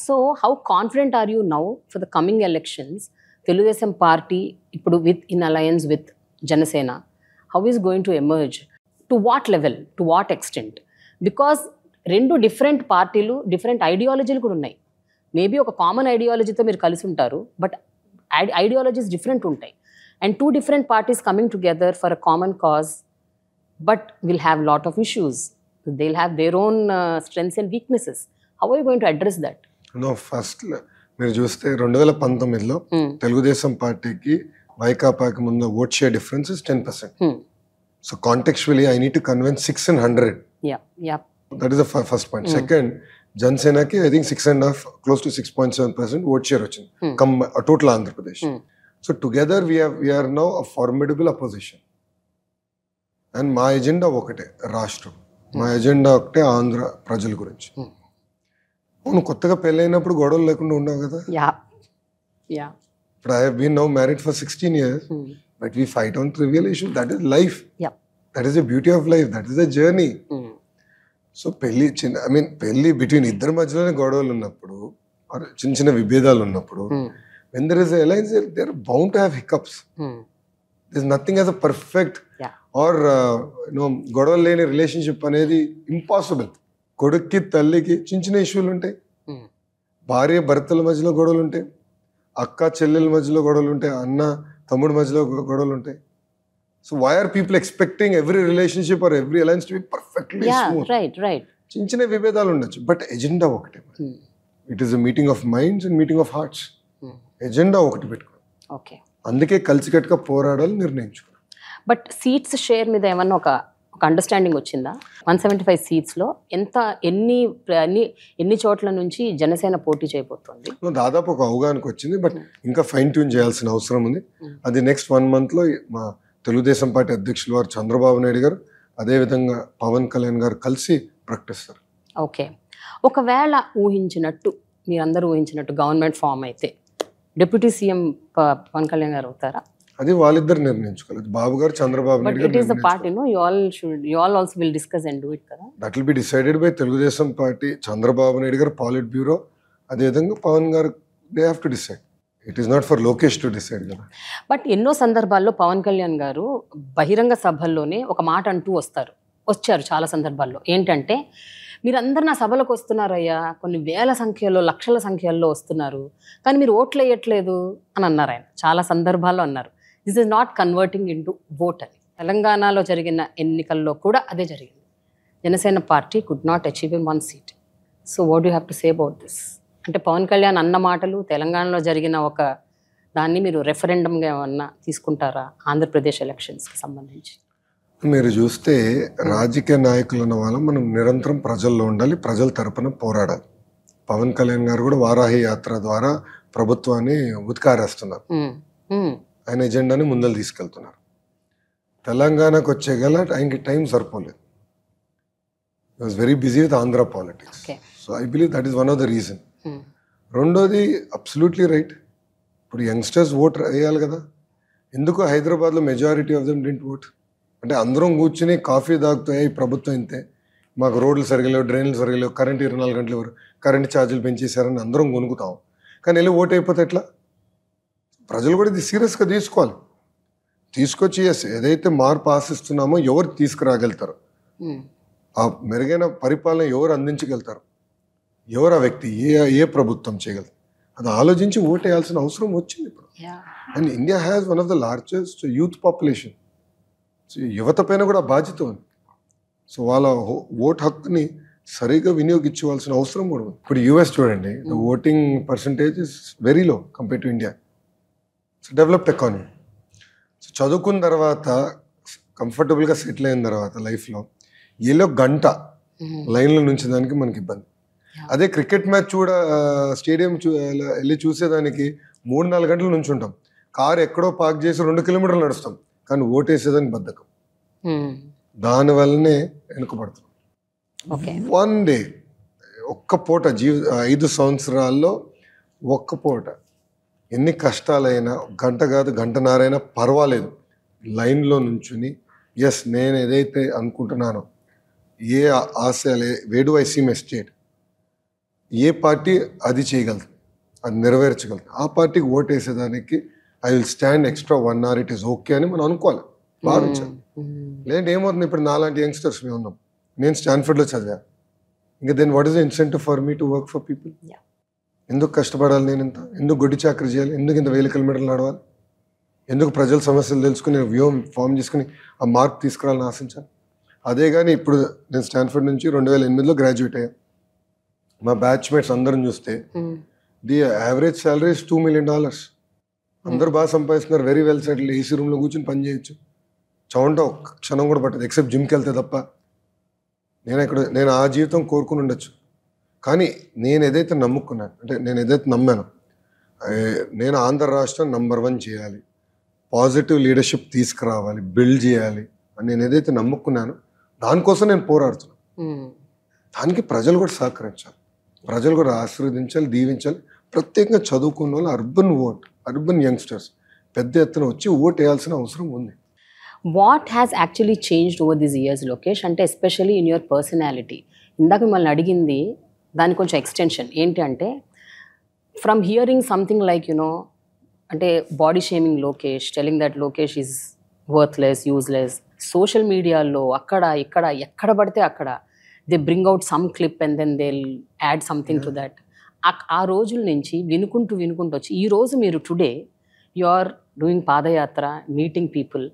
So how confident are you now for the coming elections? Telugudesam party ippudu in alliance with Janasena, how is going to emerge? To what level? To what extent? Because రెండు different పార్టీలు, different ఐడియాలజీలు కూడా ఉన్నాయి. Maybe ఒక common ఐడియాలజీతో మీరు కలిసి ఉంటారు, but ideologies different ఉంటాయి. And 2 different parties coming together for a common cause, but will have lot of issues. They'll have their own strengths and weaknesses. How are you going to address that? No, first మీరు చూస్తే 2019లో తెలుగుదేశం పార్టీకి వైకాపాకి ముందు vote share difference is 10%. So contextually I need to convince 6 and 100. Yeah. That is the first point. Second, Jansenaki I think 6.5 close to 6.7% vote share వచ్చింది total Andhra Pradesh. So together we are now a formidable opposition. And మా agenda ఒకటే, రాష్ట్రం. మా agenda ఒకటే, ఆంధ్ర ప్రజల గురించి. నువ్వు కొత్తగా పెళ్ళైనప్పుడు గొడవలు లేకుండా ఉన్నావు కదా. Yeah. ఇప్పుడు I have been now married for 16 years, but we fight on trivial issues. That is life, that is the beauty of life, that is the journey. So పెళ్లి పెళ్లి బిట్వీన్ ఇద్దరి మధ్యలోనే గొడవలు ఉన్నప్పుడు, చిన్న చిన్న విభేదాలు ఉన్నప్పుడు, when there is a alliance, they are bound to have hiccups. There's nothing as a perfect or గొడవలు లేని రిలేషన్షిప్ అనేది ఇంపాసిబుల్. కొడుక్కి తల్లికి చిన్న చిన్న ఇష్యూలు ఉంటాయి, భార్య భర్తల మధ్యలో గొడవలు ఉంటాయి, అక్క చెల్లెల మధ్యలో గొడవలు ఉంటాయి, అన్న తమ్ముడి మధ్యలో గొడవలు ఉంటాయి. So why are people expecting every relationship or every alliance to be perfectly smooth? చిన్న చిన్న విభేదాలు ఉండొచ్చు, బట్ ఎజెండా ఒకటే. It is a meeting of minds and meeting of hearts. Agenda ఒకటి పెట్టుకో. అందుకే కలిసికట్టుగా పోరాడాలి నిర్ణయించుకో. బట్ సీట్స్ షేర్ మీద ఏమన్నా ఒక అండర్స్టాండింగ్ వచ్చిందా? 175 సీట్స్లో ఎన్ని చోట్ల నుంచి జనసేన పోటీ చేయబోతోంది? దాదాపు ఒక అవగాహనకు వచ్చింది, బట్ ఇంకా ఫైన్ ట్యూన్ చేయాల్సిన అవసరం ఉంది. అది నెక్స్ట్ 1 monthలో మా తెలుగుదేశం పార్టీ అధ్యక్షులు వారు చంద్రబాబు నాయుడు గారు, అదేవిధంగా పవన్ కళ్యాణ్ గారు కలిసి ప్రకటిస్తారు. ఓకే, ఒకవేళ మీరందరూ ఊహించినట్టు గవర్నమెంట్ ఫామ్ అయితే డిప్యూటీ సీఎం పవన్ కళ్యాణ్ గారు అవుతారా? అది వాళ్ళిద్దరు నిర్ణయించుకోలేదు, బాబు గారు చంద్రబాబు నాయుడు గారు. It is the party, you all also will discuss and do it కదా. That will be decided by Telugu Desam party, Chandrababu Naidu గారు పాలిట్ బ్యూరో, అదేవిధంగా పవన్ గారు. They have to decide. It is not for Lokesh to decide కదా. బట్ ఎన్నో సందర్భాల్లో పవన్ కళ్యాణ్ గారు బహిరంగ సభల్లోనే ఒక మాట అంటూ వచ్చారు చాలా సందర్భాల్లో. ఏంటంటే, మీరందరు నా సభలకు వస్తున్నారయ్యా, కొన్ని వేల సంఖ్యలో లక్షల సంఖ్యల్లో వస్తున్నారు, కానీ మీరు ఓట్లు వేయట్లేదు అని అన్నారు ఆయన. చాలా సందర్భాల్లో అన్నారు, this is not converting into vote అని. తెలంగాణలో జరిగిన ఎన్నికల్లో కూడా అదే జరిగింది. Janasena party could not achieve in 1 seat. So what you have to say about this? అంటే పవన్ కళ్యాణ్ అన్న మాటలు, తెలంగాణలో జరిగిన ఒక దాన్ని మీరు రెఫరెండంగా ఏమన్నా తీసుకుంటారా ఆంధ్రప్రదేశ్ ఎలక్షన్స్కి సంబంధించి? మీరు చూస్తే రాజకీయ నాయకులు ఉన్న వాళ్ళం మనం నిరంతరం ప్రజల్లో ఉండాలి, ప్రజల తరపున పోరాడాలి. పవన్ కళ్యాణ్ గారు కూడా వారాహి యాత్ర ద్వారా ప్రభుత్వాన్ని ఉతికారేస్తున్నారు, ఆయన ఎజెండాని ముందలు తీసుకెళ్తున్నారు. తెలంగాణకు వచ్చేగల ఆయనకి టైం సరిపోలేదు. he was very busy with Andhra politics. So I believe that is one of the reason. రెండోది అబ్సల్యూట్లీ రైట్. ఇప్పుడు యంగ్స్టర్స్ ఓట్ వేయాలి కదా. ఎందుకు హైదరాబాద్లో majority of them didn't vote? అంటే అందరం కూర్చుని కాఫీ తాగుతాయి, ప్రభుత్వం ఇంతే, మాకు రోడ్లు సరిగలేవు, డ్రైన్లు సరిగలేవు, కరెంట్ 24 గంటలు ఎవరు, కరెంట్ ఛార్జీలు పెంచేశారని అందరం కొనుక్కుతాం. కానీ వెళ్ళి ఓటు అయిపోతే ఎట్లా? ప్రజలు కూడా ఇది సీరియస్గా తీసుకోవాలి. తీసుకొచ్చి ఏదైతే మార్పు ఆశిస్తున్నామో ఎవరు తీసుకురాగలుగుతారు, ఆ మెరుగైన పరిపాలన ఎవరు అందించగలుగుతారు, ఎవరు ఆ వ్యక్తి, ఏ ప్రభుత్వం చేయగలరు, అది ఆలోచించి ఓటు వేయాల్సిన అవసరం వచ్చింది ఇప్పుడు. And India has one of the largest youth population. So యువత పైన కూడా బాధ్యత ఉంది. సో వాళ్ళ ఓటు హక్కుని సరిగా వినియోగించవలసిన అవసరం కూడా ఉంది. ఇప్పుడు యూఎస్ చూడండి, the voting percentage is very low compare to India. So developed economy. So చదువుకున్న తర్వాత కంఫర్టబుల్గా సెటిల్ అయిన తర్వాత లైఫ్లో ఏలో గంట లైన్లో నుంచి దానికి మనకి ఇబ్బంది. అదే క్రికెట్ మ్యాచ్ స్టేడియం వెళ్ళి చూసేదానికి 3-4 గంటల నుంచి ఉంటాం. కారు ఎక్కడో పార్క్ చేసి 2 కిలోమీటర్లు నడుస్తాం, కానీ ఓటేసేదానికి బద్ధకం. దానివల్లనే వెనుకబడుతున్నాం. 1 డే ఒక్క పూట 5 సంవత్సరాల్లో ఒక్క పూట ఎన్ని కష్టాలైనా, గంట కాదు గంటన్నరైనా పర్వాలేదు, లైన్లో నుంచుని ఎస్ నేను ఏదైతే అనుకుంటున్నానో, ఏ ఆశయాలు, వేడు ఐ సీ మై స్టేట్, ఏ పార్టీ అది చేయగలదు, అది నెరవేర్చగలదు, ఆ పార్టీకి ఓటు వేసేదానికి I will stand extra 1 hour, it is okay అని మనం అనుకోవాలి, భావించాలి. లేదంటే ఏమవుతుంది, ఇప్పుడు నాలాంటి యంగ్స్టర్స్ మేము ఉన్నాం, నేను స్టాన్ఫర్డ్లో చదివా, ఇంకా then what is the incentive for me to work for people? ఎందుకు కష్టపడాలి నేను ఇంత? ఎందుకు గొడ్డి చాకరీ చేయాలి? ఎందుకు ఇంత 1000 కిలోమీటర్లు నడవాలి? ఎందుకు ప్రజల సమస్యలు తెలుసుకుని వ్యూహం ఫామ్ చేసుకుని ఆ మార్క్ తీసుకురావాలని ఆశించాలి? అదే కానీ ఇప్పుడు నేను స్టాన్ఫర్డ్ నుంచి 2008లో గ్రాడ్యుయేట్ అయ్యా. మా బ్యాచ్మేట్స్ అందరం చూస్తే the average salary is $2 million. అందరూ బాగా సంపాదిస్తున్నారు, వెరీ వెల్ సెటిల్, ఏసీ రూమ్లో కూర్చొని పని చేయొచ్చు, చౌంట ఒక్క క్షణం కూడా పట్టదు, ఎక్సెప్ట్ జిమ్కి వెళ్తే తప్ప. నేను ఆ జీవితం కోరుకుని ఉండొచ్చు, కానీ నేను ఏదైతే నమ్ముకున్నాను, అంటే నేను ఏదైతే నమ్మాను, నేను ఆంధ్ర రాష్ట్రం నంబర్ 1 చేయాలి, పాజిటివ్ లీడర్షిప్ తీసుకురావాలి, బిల్డ్ చేయాలి అని నేను ఏదైతే నమ్ముకున్నానో దానికోసం నేను పోరాడుతున్నాను. దానికి ప్రజలు కూడా సహకరించాలి, ప్రజలు కూడా ఆశీర్వదించాలి, దీవించాలి. ప్రత్యేకంగా చదువుకున్న వాళ్ళు అర్బన్ ఓట్ అర్బన్ యంగ్స్టర్స్ పెద్ద ఎత్తున వచ్చి ఓటు వేయాల్సిన అవసరం ఉంది. What has actually changed over these years Lokesh, అంటే ఎస్పెషల్లీ ఇన్ యువర్ పర్సనాలిటీ? ఇందాక మిమ్మల్ని అడిగింది దాని కొంచెం ఎక్స్టెన్షన్ ఏంటి అంటే, ఫ్రమ్ హియరింగ్ సంథింగ్ లైక్ అంటే body shaming Lokesh, telling that Lokesh is worthless, useless, social మీడియాలో అక్కడ ఇక్కడ ఎక్కడ పడితే అక్కడ they bring out some clip and then they add something to that. ఆ రోజుల నుంచి వినుకుంటూ వచ్చి ఈ రోజు మీరు today you are doing padayatra, meeting people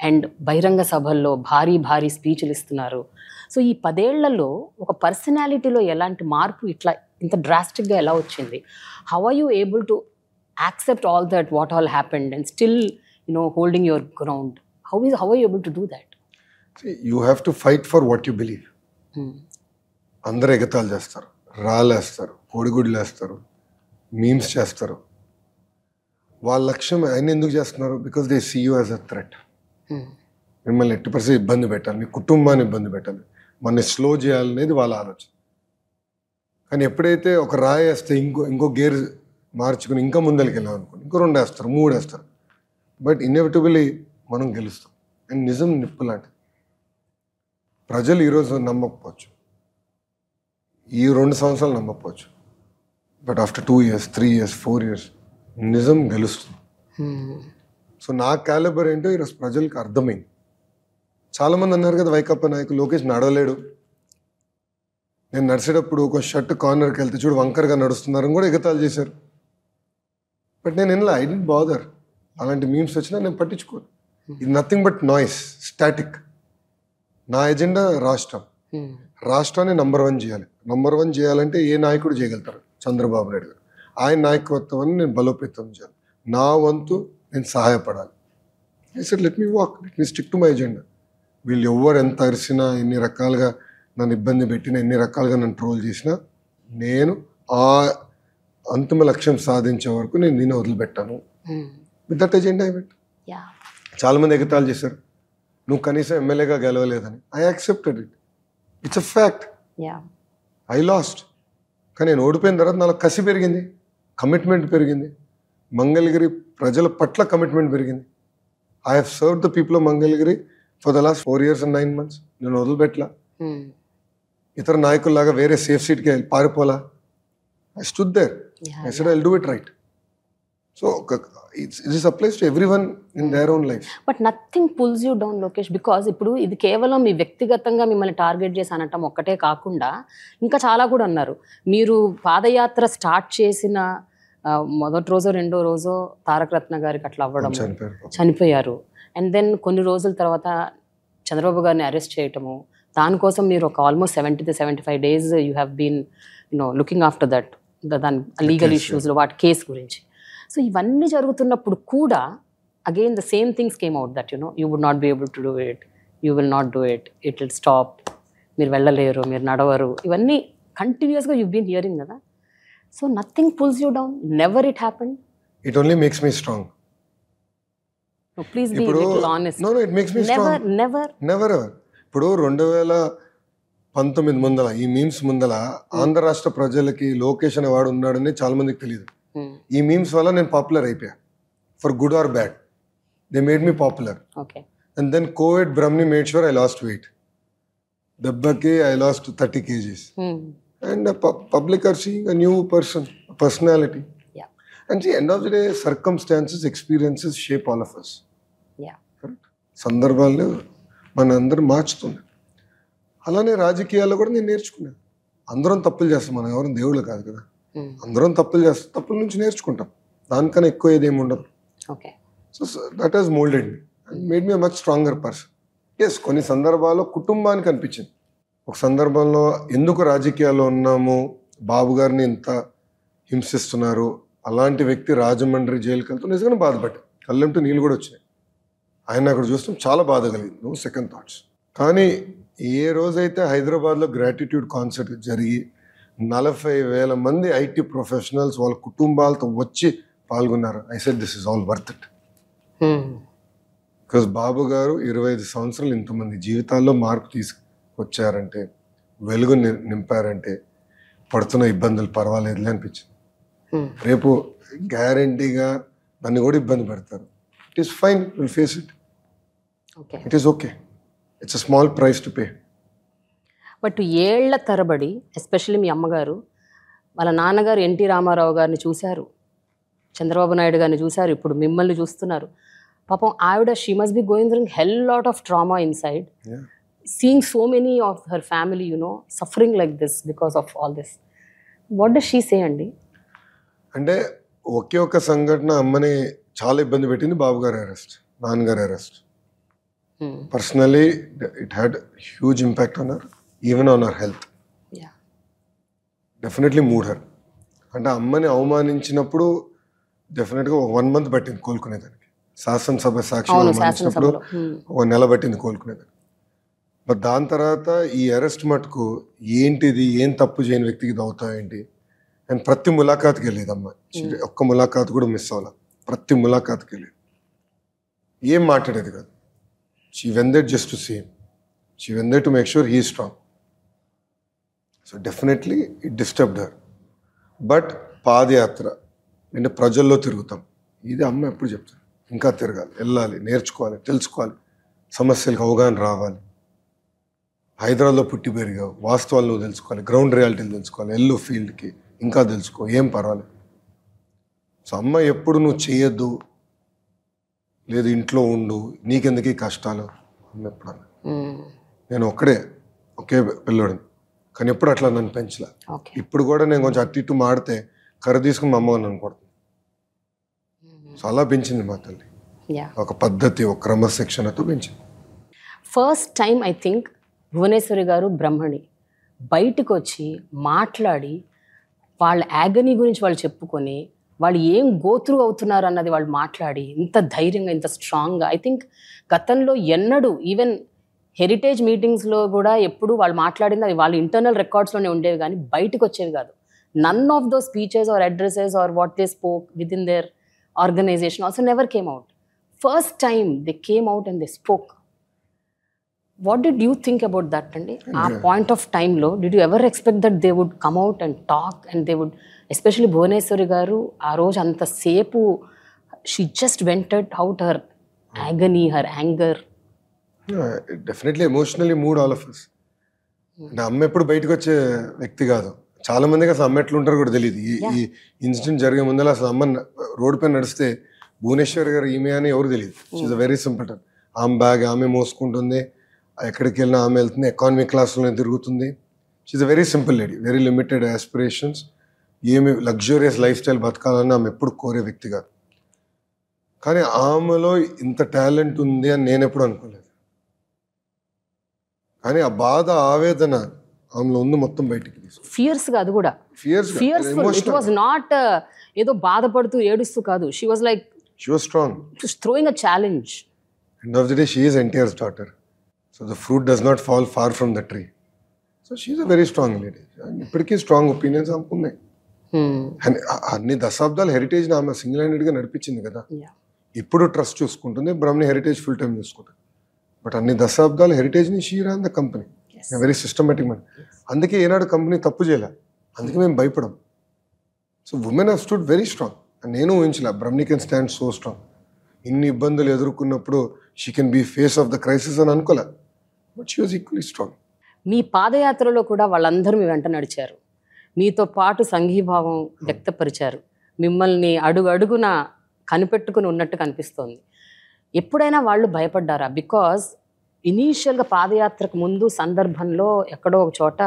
and బహిరంగ సభల్లో భారీ స్పీచ్లు ఇస్తున్నారు. సో ఈ 10 ఏళ్లలో ఒక పర్సనాలిటీలో ఎలాంటి మార్పు ఇంత డ్రాస్టిక్గా ఎలా వచ్చింది? How are you able to accept all that what all happened and still holding your ground? How are you able to do that? You have to fight for what you believe. అందరూ ఎగతాలు చేస్తారు, రాళ్ళేస్తారు, కోడిగుడ్లు వేస్తారు, memes చేస్తారు. వాళ్ళ లక్ష్యం ఆయన ఎందుకు చేస్తున్నారు? Because they see you as a threat. మిమ్మల్ని ఎట్టి పరిస్థితి ఇబ్బంది పెట్టాలి, మీ కుటుంబాన్ని ఇబ్బంది పెట్టాలి, మనని స్లో చేయాలనేది వాళ్ళ ఆలోచన. కానీ ఎప్పుడైతే ఒక రాయి వేస్తే ఇంకో గేర్ మార్చుకుని ఇంకా ముందరికి వెళ్ళాం అనుకోండి, ఇంకో 2 వేస్తారు, 3 వేస్తారు. బట్ ఇన్ఎవిటబుల్లీ మనం గెలుస్తాం. అండ్ నిజం నిప్పు లాంటిది. ప్రజలు ఈరోజు నమ్మకపోవచ్చు, ఈ 2 సంవత్సరాలు నమ్మకపోవచ్చు, but after 2 years, 3 years, 4 years నిజం గెలుస్తుంది. సో నా క్యాలిబర్ ఏంటో ఈరోజు ప్రజలకు అర్థమైంది. చాలామంది అన్నారు కదా, వైకాపా నాయకులు లోకేష్ నడవలేడు, నేను నడిచేటప్పుడు ఒక షర్ట్ కార్నర్కి వెళ్తే చూడు వంకరగా నడుస్తున్నారని కూడా ఎగతాలు చేశారు. బట్ నేను ఐ డోంట్ బాదర్. అలాంటి మీమ్స్ వచ్చినా నేను పట్టించుకోను. ఇది నథింగ్ బట్ నాయిస్, స్టాటిక్. నా ఎజెండా రాష్ట్రాన్ని నంబర్ 1 చేయాలి. నంబర్ 1 చేయాలంటే ఏ నాయకుడు చేయగలుగుతారు? చంద్రబాబు నాయుడు గారు. ఆయన నాయకత్వాన్ని నేను బలోపేతం చేయాలి. నా వంతు నేను సహాయపడాలి. I said let me walk, let me stick to my agenda. వీళ్ళు ఎవరు ఎంత అరిసినా, ఎన్ని రకాలుగా నన్ను ఇబ్బంది పెట్టినా, ఎన్ని రకాలుగా నన్ను ట్రోల్ చేసినా, నేను ఆ అంతిమ లక్ష్యం సాధించే వరకు నేను దీన్ని వదిలిపెట్టాను. With that agenda I went. చాలామంది ఎగతాలు చేశారు, నువ్వు కనీసం ఎమ్మెల్యేగా గెలవలేదని. I accepted it. It's a fact. I lost. కానీ నేను ఓడిపోయిన తర్వాత నాకు కసి పెరిగింది, కమిట్మెంట్ పెరిగింది, మంగళగిరి ప్రజల పట్ల కమిట్మెంట్ పెరిగింది. I have served the people of Mangalagiri for the last 4 years and 9 months. నేను వదిలిపెట్టలా. ఇతర నాయకుల్లాగా వేరే సేఫ్ సీట్కి వెళ్ళి పారిపోలా. I stood there. I said I will do it right. So it applies to everyone in their own life. But nothing pulls you down Lokesh, because ఇప్పుడు ఇది కేవలం మీ వ్యక్తిగతంగా మిమ్మల్ని టార్గెట్ చేసి అనటం ఒక్కటే కాకుండా ఇంకా చాలా కూడా అన్నారు. మీరు పాదయాత్ర స్టార్ట్ చేసిన మొదటి రోజో 2వ రోజో తారక రత్న గారికి అట్లా అవ్వడం, చనిపోయారు. అండ్ దెన్ కొన్ని రోజుల తర్వాత చంద్రబాబు గారిని అరెస్ట్ చేయటము, దానికోసం మీరు ఒక almost 70 to 75 days you have been looking after that, దాని లీగల్ ఇష్యూస్లో వాటి కేసు గురించి. సో ఇవన్నీ జరుగుతున్నప్పుడు కూడా again the same things came out that you would not be able to do it, you will not do it, it will stop, మీరు వెళ్ళలేరు, మీరు నడవరు, ఇవన్నీ కంటిన్యూస్గా యూ బీన్ హియరింగ్ కదా. So nothing pulls you down, never it happen. It only makes me strong. Please be little honest. No it makes me strong. Never ever. ఇప్పుడు 2019 ముందల ఈ మీమ్స్ ముందల ఆంధ్ర రాష్ట్ర ప్రజలకి లోకేష్ అనే వాడు ఉన్నాడని చాలా మందికి తెలియదు. ఈ మీమ్స్ వల్ల నేను పాపులర్ అయిపోయా, for good or bad. They made me popular. And then covid Brahmani made sure I lost weight. దెబ్బకి I lost 30 kgs. And public are seeing a new personality. And see, end of the day, circumstances, experiences shape all of us. Correct? సందర్భాలు మన అందరు మార్చుతుంది. అలానే రాజకీయాల్లో కూడా నేను నేర్చుకున్నాను. అందరం తప్పులు చేస్తాం, మనం ఎవరు దేవుళ్ళు కాదు కదా. అందరం తప్పులు చేస్తాం, తప్పుల నుంచి నేర్చుకుంటాం. దానికన్నా ఎక్కువ ఏదేమి ఉండదు. So that has moulded me and made me a much stronger person. Yes, కొన్ని సందర్భాల్లో కుటుంబానికి అనిపించింది. ఒక సందర్భంలో ఎందుకు రాజకీయాల్లో ఉన్నాము, బాబు గారిని ఇంత హింసిస్తున్నారు, అలాంటి వ్యక్తి రాజమండ్రి జైలుకి వెళ్తూ నిజంగానే బాధపడ్డా. కళ్ళెంటూ నీళ్ళు కూడా వచ్చినాయి. ఆయన అక్కడ చూస్తాం చాలా బాధ కలిగింది, నో సెకండ్ థాట్స్. కానీ ఏ రోజైతే హైదరాబాద్లో గ్రాటిట్యూడ్ కాన్సర్ట్ జరిగి 40,000 మంది ఐటీ ప్రొఫెషనల్స్ వాళ్ళ కుటుంబాలతో వచ్చి పాల్గొన్నారు, I said this is all worth it. Because Babu garu 25 సంవత్సరాలు ఇంతమంది జీవితాల్లో మార్పు తీసుకొచ్చారంటే, వెలుగు నింపారంటే, పడుతున్న ఇబ్బందులు పర్వాలేదులే అనిపించింది. రేపు గ్యారంటీగా నన్ను కూడా ఇబ్బంది పెడతారు. It is fine, will face it. Okay. It is okay. It's a small price to pay. But ఏళ్ల తరబడి ఎస్పెషల్లీ మీ అమ్మగారు వాళ్ళ నాన్నగారు ఎన్టీ రామారావు గారిని చూశారు, చంద్రబాబు నాయుడు గారిని చూశారు, ఇప్పుడు మిమ్మల్ని చూస్తున్నారు. పాపం ఆవిడ she must be going through hell lot of trauma inside, seeing so many of her family, suffering like this because of all this. What does she say అండి? అంటే ఒకే ఒక సంఘటన అమ్మని చాలా ఇబ్బంది పెట్టింది, బాబు గారి అరెస్ట్, నాన్నగారి arrest. Personally it had huge impact on her, even on her health. Definitely mood her. అంటే అమ్మని అవమానించినప్పుడు డెఫినెట్గా 1 month పట్టింది కోలుకునేదానికి. శాసనసభ సాక్షిగా అవమానించినప్పుడు 1 నెల పట్టింది కోలుకునేదానికి. బట్ దాని తర్వాత ఈ అరెస్ట్ మటుకు ఏంటిది, ఏం తప్పు చేయని వ్యక్తికి ఇది అవుతా ఏంటి అండ్ ప్రతి ములాఖాత్కి వెళ్ళేది అమ్మ. ఒక్క ములాఖాత్ కూడా మిస్ అవ్వాలి, ప్రతి ములాఖాత్కి వెళ్ళేది. ఏం మాట్లాడేది కాదు. She wanted just to see him, she wanted to make sure he is strong. So definitely it disturbed her. But padayatra నేను ప్రజల్లో తిరుగుతాం, ఇది అమ్మ ఎప్పుడు చెప్తాను. ఇంకా తిరగాలి, వెళ్ళాలి, నేర్చుకోవాలి, తెలుసుకోవాలి, సమస్యలకు అవగాహన రావాలి. హైదరాబాద్లో పుట్టి పెరిగావు, వాస్తవాలు నువ్వు తెలుసుకోవాలి, గ్రౌండ్ రియాలిటీలు తెలుసుకోవాలి, ఎల్లు ఫీల్డ్కి ఇంకా తెలుసుకో, ఏం పర్వాలేదు. సో అమ్మ ఎప్పుడు నువ్వు చేయొద్దు, లేదు ఇంట్లో ఉండు, నీకెందుకు ఈ కష్టాలు అమ్మ ఎప్పుడు అన్న. నేను ఒకే పిల్లోడిని, కానీ ఎప్పుడు అట్లా నన్ను పెంచలే. ఇప్పుడు కూడా నేను కొంచెం అటు ఇటు మాడితే కర్ర తీసుకుని మా అమ్మ నన్ను కొడుతుంది. సో అలా పెంచింది మా తల్లి, ఒక పద్ధతి, ఒక క్రమశిక్షణతో పెంచింది. First time I think Bhuvaneswari garu Brahmani బయటకు వచ్చి మాట్లాడి వాళ్ళ యాగనీ గురించి వాళ్ళు చెప్పుకొని వాళ్ళు ఏం గోత్రు అవుతున్నారు అన్నది వాళ్ళు మాట్లాడి ఇంత ధైర్యంగా, ఇంత స్ట్రాంగ్గా, ఐ థింక్ గతంలో ఎన్నడూ ఈవెన్ హెరిటేజ్ మీటింగ్స్లో కూడా ఎప్పుడు వాళ్ళు మాట్లాడింది అది వాళ్ళ ఇంటర్నల్ రికార్డ్స్లోనే ఉండేవి కానీ బయటకు వచ్చేవి కాదు. None of those speeches or addresses or what they spoke with in their organisation also never came out. First time they came out and they spoke. What did you think about that అండి? ఆ point of టైంలో did you ever expect that they would come out and talk and they would, especially Bhuvaneswari garu ఆ రోజు అంతసేపు she just vented out her agony, her anger. Definitely emotionally mood all of us. నా అమ్మ ఎప్పుడు బయటకు వచ్చే వ్యక్తి కాదు. చాలా మందికి అసలు అమ్మ ఎట్లా ఉంటారో కూడా తెలియదు. ఈ ఇన్సిడెంట్ జరిగే ముందర అసలు అమ్మ రోడ్డు పైన నడిస్తే భువనేశ్వరి గారు ఈమె అని ఎవరు తెలియదు. She's a very simple. ఆమె బ్యాగ్ ఆమె మోసుకుంటుంది, ఎక్కడికి వెళ్ళినా ఆమె వెళ్తుంది, ఎకానమీ క్లాస్లోనే తిరుగుతుంది. She's a very simple lady, very limited aspirations. ఏమి లగ్జూరియస్ లైఫ్ స్టైల్ బతకాలని ఆమె ఎప్పుడు కోరే వ్యక్తి కాదు. కానీ ఆమెలో ఇంత టాలెంట్ ఉంది అని నేను ఎప్పుడు అనుకోలేదు. కానీ ఆ బాధ, ఆవేదన ఆమెలో ఉంది మొత్తం బయటికి తీసుకు. ఫియర్స్గా అది కూడా ఫియర్స్ఫుల్. ఇట్ వాజ్ నాట్ ఏదో బాధపడుతూ ఏడుస్తూ కాదు. She was like she was strong, throwing a challenge. End of the day she is NTR's daughter. So the fruit does not fall far from the tree. So she is a very strong lady. ఇప్పటికీ strong opinions అనుకున్నాయి. అన్ని దశాబ్దాలు heritage ఆమె single హ్యాండెడ్గా నడిపించింది కదా. ఇప్పుడు trust చూసుకుంటుంది, Brahmani Heritage full time చూసుకుంటుంది. బట్ అన్ని దశాబ్దాలు హెరిటేజ్ని she ran the company, very systematic man. అందుకే ఏనాడు కంపెనీ తప్పు చేయలే, అందుకే మేము భయపడం. So women have stood very strong. నేను ఊహించలే బ్రహ్మని కెన్ స్టాండ్ సో స్ట్రాంగ్. ఇన్ని ఇబ్బందులు ఎదుర్కొన్నప్పుడు she can be face of the crisis అని అనుకోలే. But she was equally strong. మీ పాదయాత్రలో కూడా వాళ్ళందరూ మీ వెంట నడిచారు, మీతో పాటు సంఘీభావం వ్యక్తపరిచారు, మిమ్మల్ని అడుగు అడుగున కనిపెట్టుకుని ఉన్నట్టు కనిపిస్తోంది. ఎప్పుడైనా వాళ్ళు భయపడ్డారా? బికాజ్ ఇనీషియల్గా పాదయాత్రకు ముందు సందర్భంలో ఎక్కడో ఒక చోట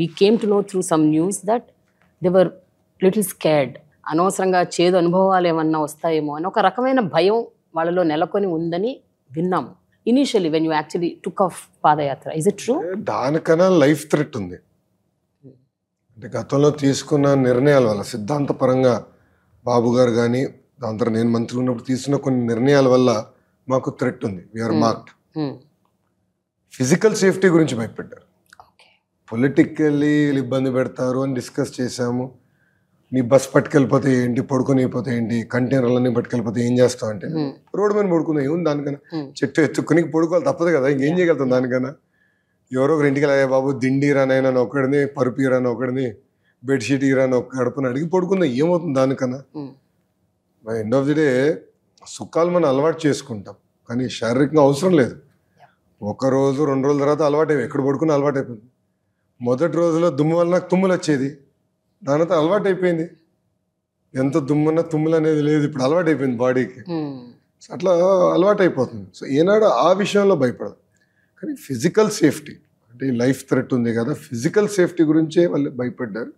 we came to know through some news that they were little scared. అనవసరంగా చేదు అనుభవాలు ఏమన్నా వస్తాయేమో అని ఒక రకమైన భయం వాళ్ళలో నెలకొని ఉందని విన్నాము. Initially when you actually took off padayatra, is it true? దానికన్నా లైఫ్ థ్రెట్ ఉంది. అంటే గతంలో తీసుకున్న నిర్ణయాల వల్ల, సిద్ధాంతపరంగా బాబు గారు కానీ దాని తర్వాత నేను మంత్రి ఉన్నప్పుడు తీసుకున్న కొన్ని నిర్ణయాల వల్ల మాకు థ్రెట్ ఉంది. We are marked. ఫిజికల్ సేఫ్టీ గురించి భయపడ్డారు, పొలిటికల్లీ ఇబ్బంది పెడతారు అని డిస్కస్ చేశాము. నీ బస్ పట్టుకెళ్ళిపోతే ఏంటి, పడుకొని అయిపోతే ఏంటి, కంటైనర్లన్నీ పట్టుకెళ్ళిపోతే ఏం చేస్తావు అంటే రోడ్డు మీద పడుకుందా, ఏముంది దానికన్నా, చెట్టు ఎత్తుకుని పడుకోవాలి తప్పదు కదా, ఇంకేం చేయగలుగుతాం దానికన్నా. ఎవరో ఒకరి ఇంటికి వెళ్ళా, బాబు దిండి రానైనా ఒకడిని, పరుపు రాని ఒకడిని, బెడ్షీట్ ఇరాని ఒక గడపని అడిగి పడుకుందా, ఏమవుతుంది దానికన్నా. By end of the day సుఖాలు మనం అలవాటు చేసుకుంటాం, కానీ శారీరకంగా అవసరం లేదు. ఒక రోజు 2 రోజుల తర్వాత అలవాటు ఎక్కడ పడుకుని అలవాటు అయిపోయింది. మొదటి రోజులో దుమ్ము వల్ల నాకు తుమ్ములు వచ్చేది, దాని తర్వాత అలవాటు అయిపోయింది. ఎంత దుమ్మున్నా తుమ్ములు అనేది లేదు, ఇప్పుడు అలవాటు అయిపోయింది బాడీకి. అట్లా అలవాటు అయిపోతుంది. సో ఏనాడు ఆ విషయంలో భయపడదు, కానీ ఫిజికల్ సేఫ్టీ అంటే లైఫ్ థ్రెట్ ఉంది కదా, ఫిజికల్ సేఫ్టీ గురించే వాళ్ళు భయపడ్డారు.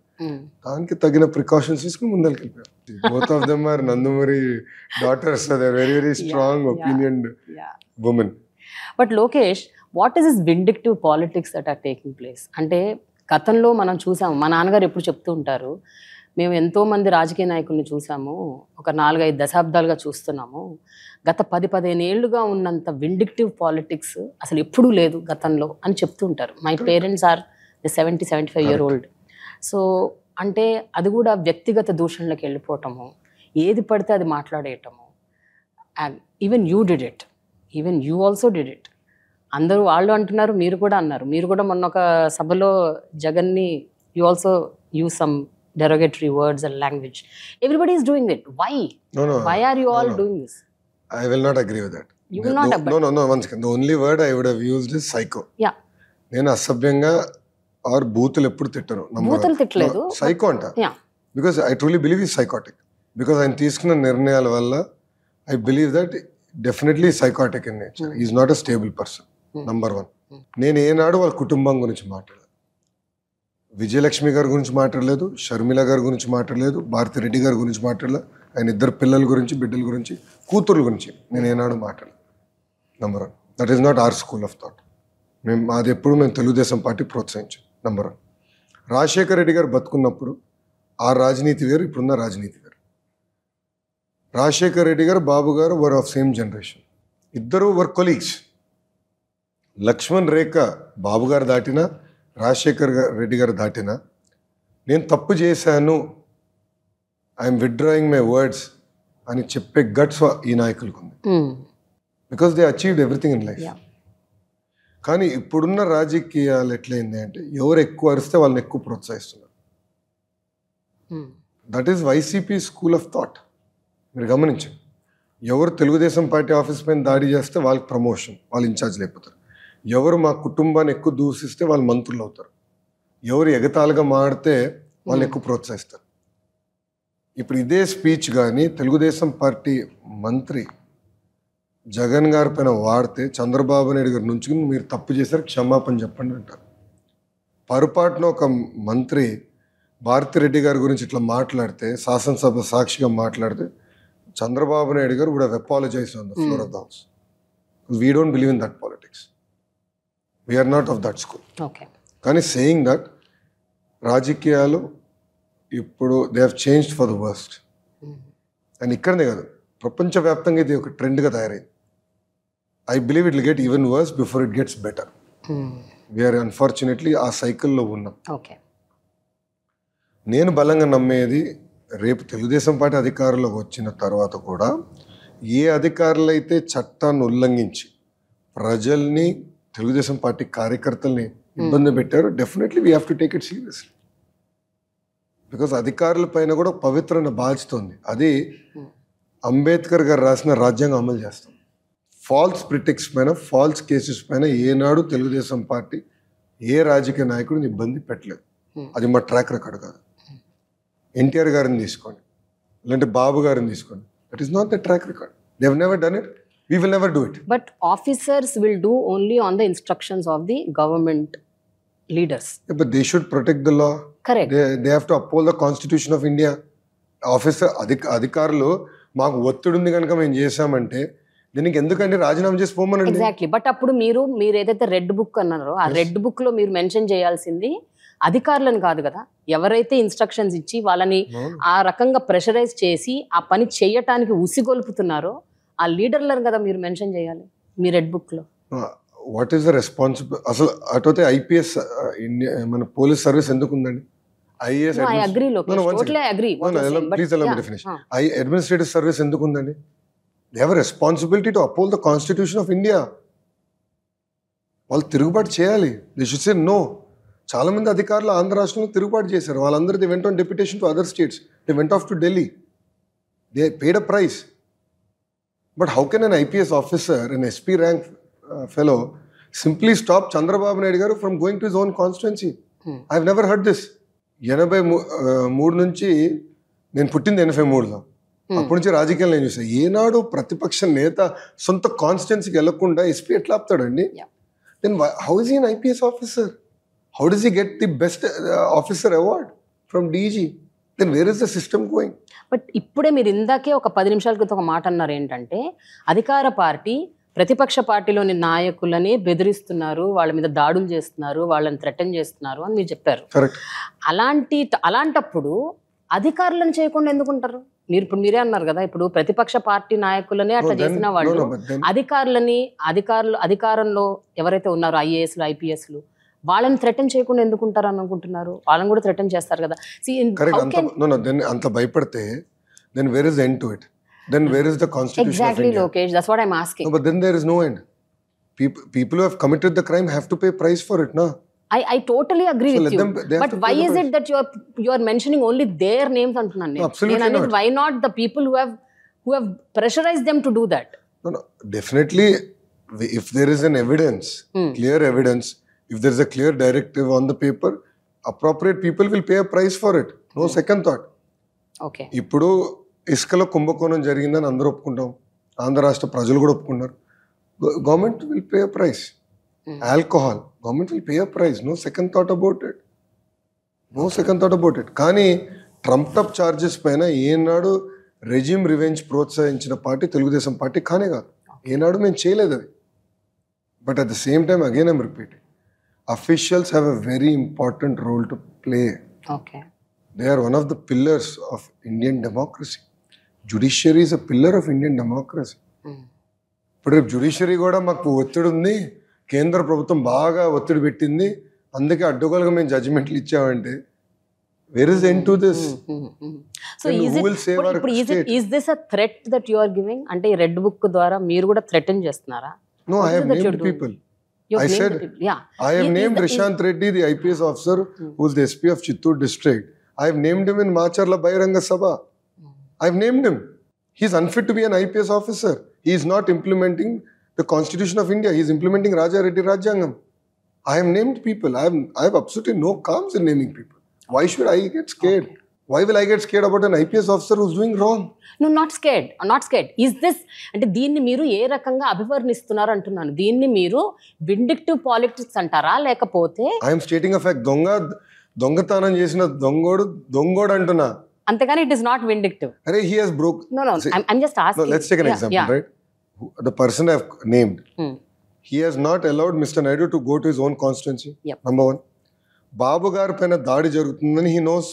దానికి తగిన ప్రికాషన్స్ తీసుకుని ముందరికి వెళ్ళిపోయారు. Both of them are Nandamuri daughters, they are very very strong opinion women. But Lokesh, what is this vindictive politics that are taking place? అంటే గతంలో మనం చూసాము, మా నాన్నగారు ఎప్పుడు చెప్తూ ఉంటారు, మేము ఎంతోమంది రాజకీయ నాయకుల్ని చూసాము, ఒక 4-5 దశాబ్దాలుగా చూస్తున్నాము, గత 10-15 ఏళ్ళుగా ఉన్నంత విండిక్టివ్ పాలిటిక్స్ అసలు ఎప్పుడూ లేదు గతంలో అని చెప్తూ ఉంటారు. My parents are 70-75 year old. So అంటే అది కూడా వ్యక్తిగత దూషణలకు వెళ్ళిపోవటము, ఏది పడితే అది మాట్లాడేయటము. And even you did it, even you also did it. అందరూ వాళ్ళు అంటున్నారు, మీరు కూడా అన్నారు. మీరు కూడా మొన్న ఒక సభలో జగన్ని you also use some derogatory words and language. Everybody is doing it. Why? No. Why are you all doing this? I will not agree with that. You will not agree. No. One second. The only word I would have used is psycho. Yeah. నేను అసభ్యంగా are బూతులు ఎప్పుడు తిట్టను. బూతులు తిట్టలేదు. Psycho అంట. Yeah. Because I truly believe he's psychotic. Because ఆయన తీసుకున్న నిర్ణయాల వల్ల I believe that definitely psychotic in nature. He's not a stable person. Number 1. నేను ఏనాడు వాళ్ళ కుటుంబం గురించి మాట్లాడలేదు. విజయలక్ష్మి గారి గురించి మాట్లాడలేదు, షర్మిల గారి గురించి మాట్లాడలేదు, భారతి రెడ్డి గారి గురించి మాట్లాడలేదు, ఆయన 2 పిల్లల గురించి, బిడ్డల గురించి, కూతుర్ల గురించి నేను ఏనాడు మాట్లాడలేదు. Number 1. That is not our school of thought. అది ఎప్పుడు మేము తెలుగుదేశం పార్టీ ప్రోత్సహించాం. నెంబర్ 1. రాజశేఖర రెడ్డి గారు బతుకున్నప్పుడు ఆ రాజనీతి వేరు, ఇప్పుడున్న రాజనీతి వేరు. రాజశేఖర రెడ్డి గారు, బాబు గారు వర్ ఆఫ్ సేమ్ జనరేషన్. ఇద్దరు వర్ కొలీగ్స్. లక్ష్మణ్ రేఖ బాబు గారు దాటినా, రాజశేఖర్ రెడ్డి గారు దాటినా, నేను తప్పు చేశాను, ఐఎమ్ విత్డ్రాయింగ్ మై వర్డ్స్ అని చెప్పే గట్స్ ఈ నాయకులకు ఉంది. Because they achieved everything in life. కానీ ఇప్పుడున్న రాజకీయాలు ఎట్లయింది అంటే ఎవరు ఎక్కువ అరిస్తే వాళ్ళని ఎక్కువ ప్రోత్సహిస్తున్నారు. That is YCP school of thought. మీరు గమనించండి, ఎవరు తెలుగుదేశం పార్టీ ఆఫీస్ పైన దాడి చేస్తే వాళ్ళకి ప్రమోషన్, వాళ్ళు ఇన్ఛార్జ్ లేకపోతారు. ఎవరు మా కుటుంబాన్ని ఎక్కువ దూషిస్తే వాళ్ళు మంత్రులు అవుతారు. ఎవరు ఎగతాళిగా మాడితే వాళ్ళు ఎక్కువ ప్రోత్సహిస్తారు. ఇప్పుడు ఇదే స్పీచ్ కానీ తెలుగుదేశం పార్టీ మంత్రి జగన్ గారి పైన వాడితే చంద్రబాబు నాయుడు గారు నుంచుకుని మీరు తప్పు చేశారు, క్షమాపణ చెప్పండి అంటారు. పొరపాటున ఒక మంత్రి భారతిరెడ్డి గారి గురించి ఇట్లా మాట్లాడితే, శాసనసభ సాక్షిగా మాట్లాడితే, Chandrababu Naidu garu would have apologised on the floor of the house. We don't believe in that politics. We're not of that school. కానీ సేయింగ్ దట్ రాజకీయాలు ఇప్పుడు they have changed for the worst. And ఇక్కడనే కాదు, ప్రపంచవ్యాప్తంగా ఇది ఒక ట్రెండ్గా తయారైంది. I believe it will get even worse before it gets better. We're unfortunately ఆ సైకిల్లో ఉన్నాం. నేను బలంగా నమ్మేది, రేపు తెలుగుదేశం పార్టీ అధికారంలోకి వచ్చిన తర్వాత కూడా ఏ అధికారులు అయితే చట్టాన్ని ఉల్లంఘించి ప్రజల్ని, తెలుగుదేశం పార్టీ కార్యకర్తల్ని ఇబ్బంది పెట్టారు, definitely we have to take it seriously. Because అధికారుల పైన కూడా పవిత్రమైన బాధ్యత ఉంది. అది అంబేద్కర్ గారు రాసిన రాజ్యాంగం అమలు చేస్తాం. ఫాల్స్ ప్రిటిక్స్ పైన, ఫాల్స్ కేసెస్ పైన ఏనాడు తెలుగుదేశం పార్టీ ఏ రాజకీయ నాయకుడిని ఇబ్బంది పెట్టలేదు. అది మా ట్రాక్ రికార్డ్ కాదు. ఎన్టీఆర్ గారిని తీసుకోండి, లేదంటే బాబు గారిని తీసుకోండి, that is not the track record. They have never done it. We will never do it. But officers will do only on the instructions of the government leaders. Yeah, but they should protect the law. Correct. They have to uphold the Constitution of India. Officer అధికారులు మాకు ఒత్తిడి ఉంది కనుక మేము చేసామంటే దీనికి ఎందుకంటే రాజీనామా చేసి పోమనండి. ఎగ్జాక్ట్లీ. బట్ అప్పుడు మీరు ఏదైతే రెడ్ బుక్ అన్నారో ఆ రెడ్ బుక్ లో మీరు మెన్షన్ చేయాల్సింది అధికారులను కాదు కదా. ఎవరైతే ఇన్స్ట్రక్షన్స్ ఇచ్చి వాళ్ళని ఆ రకంగా ప్రెషరైజ్ చేసి ఆ పని చేయటానికి ఉసిగొల్పుతున్నారో ఆ లీడర్లను కదా మీరు మెన్షన్ చేయాలి మీ రెడ్ బుక్ లో. What is the responsible? అసలు అటైతే ఐపీఎస్ మన పోలీస్ సర్వీస్ ఎందుకు ఉందండి? ఐఏఎస్ అడ్మినిస్ట్రేటివ్ సర్వీస్ ఎందుకు ఉందండి? They have responsibility to uphold the constitution of India. వాళ్ళు తిరుగుబాటు చేయాలి. They should say no. చాలా మంది అధికారులు ఆంధ్ర రాష్ట్రంలో తిరుగుబాటు చేశారు. వాళ్ళందరూ they went on deputation to other states. They went off to Delhi. They paid a price. But how can an IPS officer, an SP rank fellow simply stop Chandrababu Naidu garu from going to his own constituency? I've never heard this. 83 నుంచి నేను పుట్టింది 83లో, అప్పటి నుంచి రాజకీయాలు నేను చూసాను. ఏనాడు ప్రతిపక్ష నేత సొంత కాన్స్టిట్యున్సీకి వెళ్లకుండా ఎస్పీ ఎట్లా ఆపుతాడండి? Then how is he an IPS officer? How does he get the best officer award from DG? Then where is the system going? But ఇప్పుడే మీరు ఇందాకే ఒక 10 నిమిషాల క్రితం ఒక మాట అన్నారు ఏంటంటే, అధికార పార్టీ ప్రతిపక్ష పార్టీలోని నాయకులని బెదిరిస్తున్నారు, వాళ్ళ మీద దాడులు చేస్తున్నారు, వాళ్ళని థ్రెటన్ చేస్తున్నారు అని మీరు చెప్పారు. అలాంటప్పుడు అధికారులను చేయకుండా ఎందుకుంటారు? మీరు ఇప్పుడు మీరే అన్నారు కదా, ఇప్పుడు ప్రతిపక్ష పార్టీ నాయకులనే అట్లా చేసిన వాళ్ళు అధికారంలో ఎవరైతే ఉన్నారో ఐఏఎస్లు ఐపీఎస్లు వాళ్ళని థ్రెటన్ చేయకుండా ఎందుకుంటారు అని అనుకుంటున్నారు? వాళ్ళని కూడా థ్రెటన్ చేస్తారు కదా. అంత భయపడితే then where is the end to it? Then where is the constitution exactly of India? Lokesh, that's what I'm asking. No, but then there is no end. People who have committed the crime have to pay price for it, na? I totally agree So with let you. them- they have But to why pay the is price. it that you're mentioning only their names antunnan No, absolutely not. why not the people who have pressurized them to do that? No. Definitely, if there is an evidence, clear evidence, if there is a clear directive on the paper, appropriate people will pay a price for it. No second thought. Okay. ఇప్పుడు ఇసుకలో కుంభకోణం జరిగిందని అందరూ ఒప్పుకుంటాం, ఆంధ్ర రాష్ట్ర ప్రజలు కూడా ఒప్పుకున్నారు. Government will pay a price. Alcohol, government will pay a price. No second thought about it. కానీ ట్రంప్డ్ అప్ ఛార్జెస్ పైన ఏనాడు రెజ్యూమ్ రివెంజ్ ప్రోత్సహించిన పార్టీ తెలుగుదేశం పార్టీ కానే కాదు. ఏనాడు మేము చేయలేదు అది. But at the same time again I'm repeating, officials have a very important role to play. Okay. They are one of the pillars of Indian democracy. Judiciary is a pillar of Indian democracy. ఇప్పుడు రేపు judiciary కూడా మాకు ఒత్తిడి ఉంది, కేంద్ర ప్రభుత్వం బాగా ఒత్తిడి పెట్టింది, అందుకే అడ్డుగోలుగా మేము జడ్జిమెంట్లు ఇచ్చామంటే where is end to this? So is this a threat that you are giving? అంటే ఈ రెడ్ బుక్ ద్వారా మీరు కూడా థ్రెటన్ చేస్తున్నారా? No, I have named people. I said, I have named Rishant Reddy, the IPS officer who is the SP of Chittoor district. I have named him in Macharla Bahiranga Sabha. I have named him. He is unfit to be an IPS officer. He is not implementing the Constitution of India. He is implementing Raja Reddy Rajyangam. I have named people. I have absolutely no qualms in naming people. Why should I get scared? Okay. Why will I get scared about an IPS officer who's doing wrong? No, not scared. Is this, అంటే దీన్ని మీరు ఏ రకంగా అభివర్ణిస్తున్నారు అంటున్నాను. దీన్ని మీరు vindictive politics అంటారా, లేకపోతే I am stating a fact. దొంగతనం చేసిన దొంగోడు అంటున్నా. అంతేగాని it is not vindictive. Arey, he has broke. No, I'm just asking. No, let's take an example, right? The person I have named, he has not allowed Mr. Naidu to go to his own constituency. Yep. Number one. బాబు గారి పైన దాడి జరుగుతుందని he knows.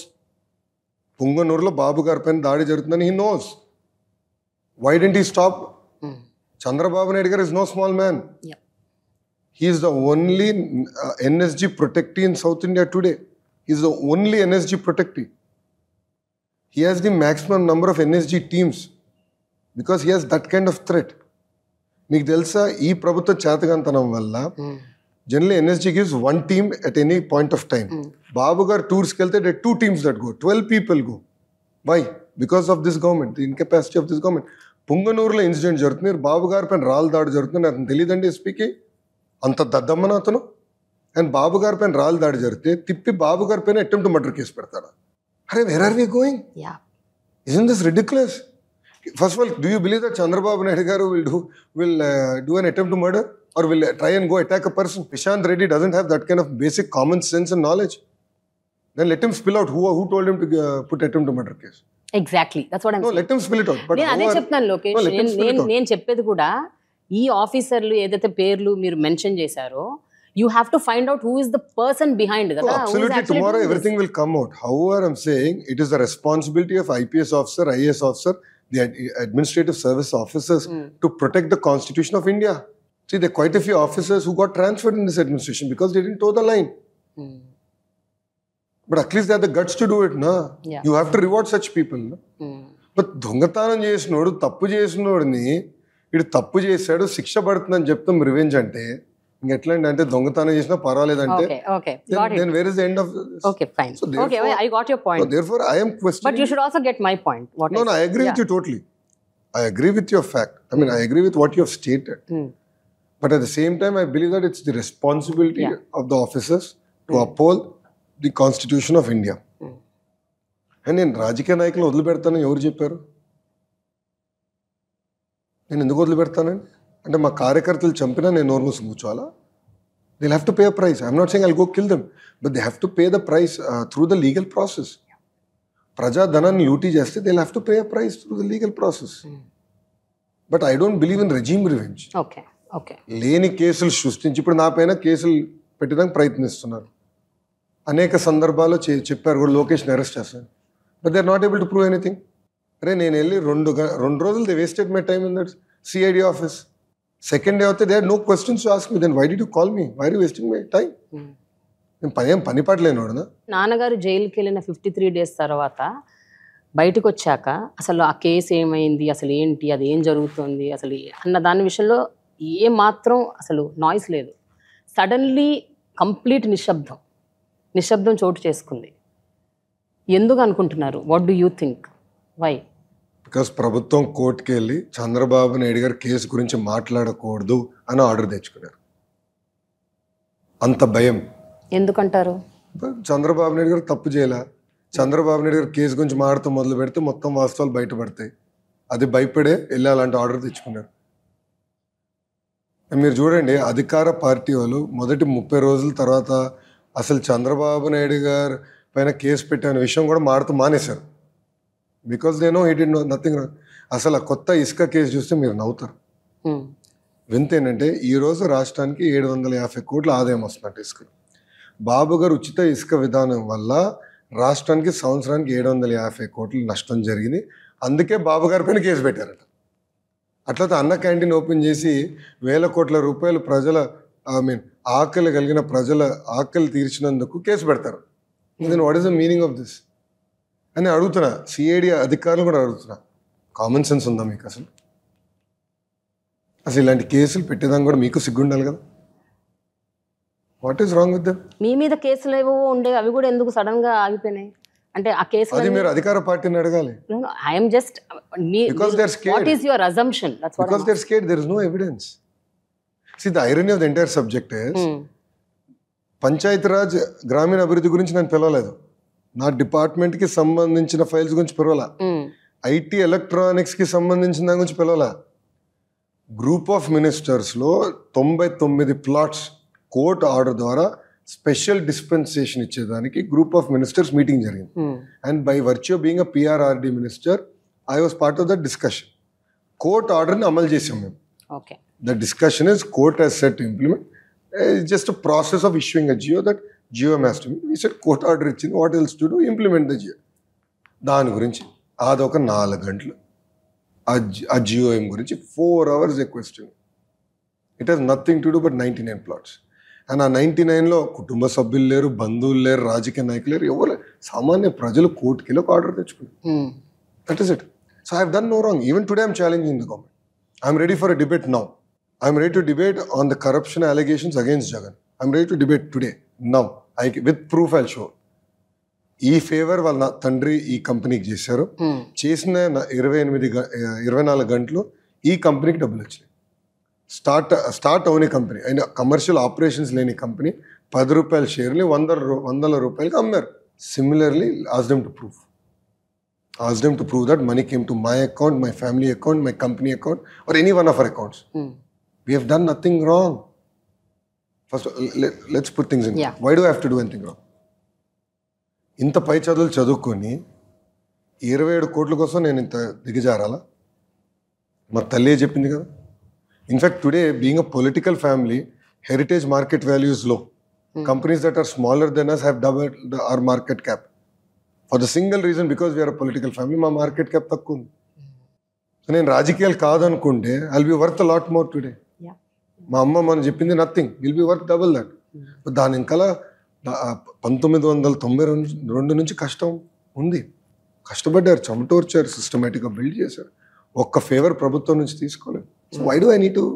పుంగనూరులో బాబు గారి పైన దాడి జరుగుతుందని he knows. Why didn't he stop? Chandrababu Naidu garu is no small man. Yep. He is the only NSG protectee in South India today. He is the only NSG protectee. He has the maximum number of NSG teams because he has that kind of threat. మీకు తెలుసా, ఈ ప్రభుత్వ చేతకంతనం వల్ల generally NSG gives 1 team at any point of time. బాబు గారు టూర్స్కి వెళ్తే there are 2 teams that go. 12 people go. Why? Because of this government, the incapacity of this government. పుంగనూరులో incident జరుగుతుంది, బాబు గారి పైన రాళ్ళు దాడి జరుగుతుంది, అతను తెలియదండి ఎస్పీకి, అంత దద్దమ్మన అతను. అండ్ బాబు గారి పైన రాళ్ళు దాడి జరిగితే తిప్పి బాబు గారి పైన అటెంప్ట్ మర్డర్ కేసు పెడతాడా? అరే, where are we going? Isn't this ridiculous? First of all, do you believe that Chandrababu Naidu garu will do an attempt to murder or will try and go attack a person? Rishant Reddy doesn't have that kind of basic common sense and knowledge. Then let him spill out who told him to put attempt to murder case. Exactly, that's what I'm saying. Let him spill it out. But నేను అదే చెప్తాను లోకేష్. నేను చెప్పేది కూడా ఈ ఆఫీసర్లు ఏదైతే పేర్లు మీరు మెన్షన్ చేశారో, you have to find out who is the person behind it. No, absolutely. Tomorrow everything will come out. However, I'm saying it is the responsibility of IPS officer, IAS officer, the administrative service officers to protect the Constitution of India. See, there are quite a few officers who got transferred in this administration because they didn't toe the line. But at least they have the guts to do it, na? Yeah. You have to reward such people, na? But దొంగతనం చేసినోడు, తప్పు చేసినోడిని ఇటు తప్పు చేశాడు, శిక్ష పడుతుందని చెప్తాం revenge అంటే ఇంకెట్లా అంటే దొంగతనం చేసినా పర్వాలేదంటే Okay, okay. Got it. then where is the end of this? Okay, fine. So Okay, therefore- I got your point. So therefore I am questioning. But you should also get my point. What No, I I agree with you totally. I agree with your fact. I mean, I agree with what you have stated. But at the same time, I believe that it's the responsibility of the officers to uphold the Constitution of India. And నేను రాజకీయ నాయకులను వదిలిపెడతానని ఎవరు చెప్పారు? నేను ఎందుకు వదిలిపెడతానండి? అంటే మా కార్యకర్తలు చంపినా నేను నోరు మూసి కూర్చోవాలా? They'll have to pay a price. I'm not saying I'll go kill them, but they have to pay the price through the legal process. ప్రజాధనాన్ని లూటీ చేస్తే they'll have to pay a price through the legal process. But I don't believe in regime revenge. Okay, okay. లేని కేసులు సృష్టించి ఇప్పుడు నా పైన కేసులు పెట్టడానికి ప్రయత్నిస్తున్నారు. అనేక సందర్భాల్లో చెప్పారు కూడా లోకేష్ని అరెస్ట్ చేస్తాను. But they are not able to prove anything. అరే నేను వెళ్ళి 2 రోజులు they wasted my time in that CID office. Second day అవుతే they had no questions to ask me. Then why did you call me? Why are you wasting my time? నేను పని పాటలేనోడనా? నాన్నగారు జైలుకి వెళ్ళిన 53 days తర్వాత బయటకు వచ్చాక అసలు ఆ కేసు ఏమైంది, అసలు ఏంటి, అది ఏం జరుగుతుంది అసలు అన్న దాని విషయంలో ఏ మాత్రం అసలు నాయిస్ లేదు. సడన్లీ కంప్లీట్ నిశ్శబ్దం చోటు చేసుకుంది. ఎందుకు అనుకుంటున్నారు? What do you think? Why? Because ప్రభుత్వం కోర్టుకి వెళ్ళి చంద్రబాబు నాయుడు గారు కేసు గురించి మాట్లాడకూడదు అని ఆర్డర్ తెచ్చుకున్నారు. అంత భయం ఎందుకంటారు? చంద్రబాబు నాయుడు గారు తప్పు చేయాల, చంద్రబాబు నాయుడు గారు కేసు గురించి మాట్లాడుతూ మొదలు పెడితే మొత్తం వాస్తవాలు బయటపడతాయి, అది భయపడే వెళ్ళి అలాంటి ఆర్డర్ తెచ్చుకున్నారు. మీరు చూడండి, అధికార పార్టీ వాళ్ళు మొదటి 30 రోజుల తర్వాత అసలు చంద్రబాబు నాయుడు గారు పైన కేసు పెట్టిన విషయం కూడా మానేశారు. Because they know he did nothing wrong. అసలు ఆ కొత్త ఇసుక కేసు చూస్తే మీరు నవ్వుతారు. వింత ఏంటంటే ఈరోజు రాష్ట్రానికి 750 కోట్ల ఆదాయం వస్తున్నట్టు ఇసుక. బాబు గారు ఉచిత ఇసుక విధానం వల్ల రాష్ట్రానికి సంవత్సరానికి 750 కోట్ల నష్టం జరిగింది. అందుకే బాబు గారి పైన కేసు పెట్టారట. అట్లయితే అన్న క్యాంటీన్ ఓపెన్ చేసి 1000 కోట్ల రూపాయలు ప్రజల ఆకలి కలిగిన ప్రజల ఆకలి తీర్చినందుకు కేసు పెడతారు. Then what is the meaning of this అని అడుగుతున్నా. సిఐడి అధికారులు కూడా అడుగుతున్నా, కామన్ సెన్స్ ఉందా మీకు? అసలు ఇలాంటి కేసులు పెట్టేదాన్ని కూడా మీకు సిగ్గుండాలి కదా. What is wrong with them? మీ మీద కేసులు ఏవో ఉండే, అవి కూడా ఎందుకు సడన్ గా ఆగిపోయినాయి? అంటే ఆ కేసులు అది మీరు అధికార పార్టీని అడగాలి. I'm just what is your assumption? Because they're scared, there is no evidence. See, the irony of the entire subject is, Panchayati Raj గ్రామీణ అభివృద్ధి గురించి నేను పిలవలేదు, నా డిపార్ట్మెంట్కి సంబంధించిన ఫైల్స్ గురించి పిలవాలా, ఐటీ ఎలక్ట్రానిక్స్కి సంబంధించిన దాని గురించి పిలవాలా. గ్రూప్ ఆఫ్ మినిస్టర్స్లో 99 ప్లాట్స్ కోర్టు ఆర్డర్ ద్వారా స్పెషల్ డిస్పెన్సేషన్ ఇచ్చేదానికి గ్రూప్ ఆఫ్ మినిస్టర్స్ మీటింగ్ జరిగింది. And by virtue being a PRRD minister I was part of that discussion. Court ఆర్డర్ని అమలు చేసాం మేము. The discussion is court has set to implement. It's just a process of issuing a GO that GO has to be. We said court order ఇచ్చింది, what else to do? Implement the GO. దాని గురించి అదొక 4 గంటలు ఆ GOM గురించి 4 hours a question. It has nothing to do but 99 plots. And ఆ 99లో కుటుంబ సభ్యులు లేరు, బంధువులు లేరు, రాజకీయ నాయకులు లేరు, ఎవరు సామాన్య ప్రజలు కోర్టుకి వెళ్ళి ఒక ఆర్డర్ తెచ్చుకున్నారు. That is it. So I have done no wrong. Even today I'm challenging the government. I'm ready for a debate now. I'm ready to debate on the corruption allegations against Jagan. I'm ready to debate today, now. With proof I'll show. ఈ favour వాళ్ళ తండ్రి ఈ కంపెనీకి చేశారు. చేసిన 24 గంటలు ఈ కంపెనీకి డబ్బులు వచ్చినాయి. స్టార్ట్ అవునే కంపెనీ అయినా కమర్షియల్ ఆపరేషన్స్ లేని కంపెనీ 10 రూపాయల షేర్ని 100 రూపాయలకి అమ్మారు. Similarly ask them to prove. Ask them to prove that money came to my account, my family account, my company account, or any one of our accounts. We have done nothing wrong. First, let's put things in. Why do I have to do anything wrong? ఇంత పై చదువులు చదువుకొని 27 కోట్ల కోసం నేను ఇంత దిగజారాలా? మా తల్లి చెప్పింది కదా. In fact today being a political family, Heritage market values లో companies that are smaller than us have doubled our market cap. For the single reason, because we are a political family, మా మార్కెట్ క్యాప్ తక్కువ ఉంది. నేను రాజకీయాలు కాదనుకుంటే I'll be worth a lot more today. మా అమ్మ మనం చెప్పింది nothing, will be worth double that. దాని ఇంకా 1992 నుంచి కష్టం ఉంది. కష్టపడ్డారు, చెమటోర్చారు, సిస్టమేటిక్గా బిల్డ్ చేశారు. ఒక్క ఫేవర్ ప్రభుత్వం నుంచి తీసుకోలేదు. So why do I need to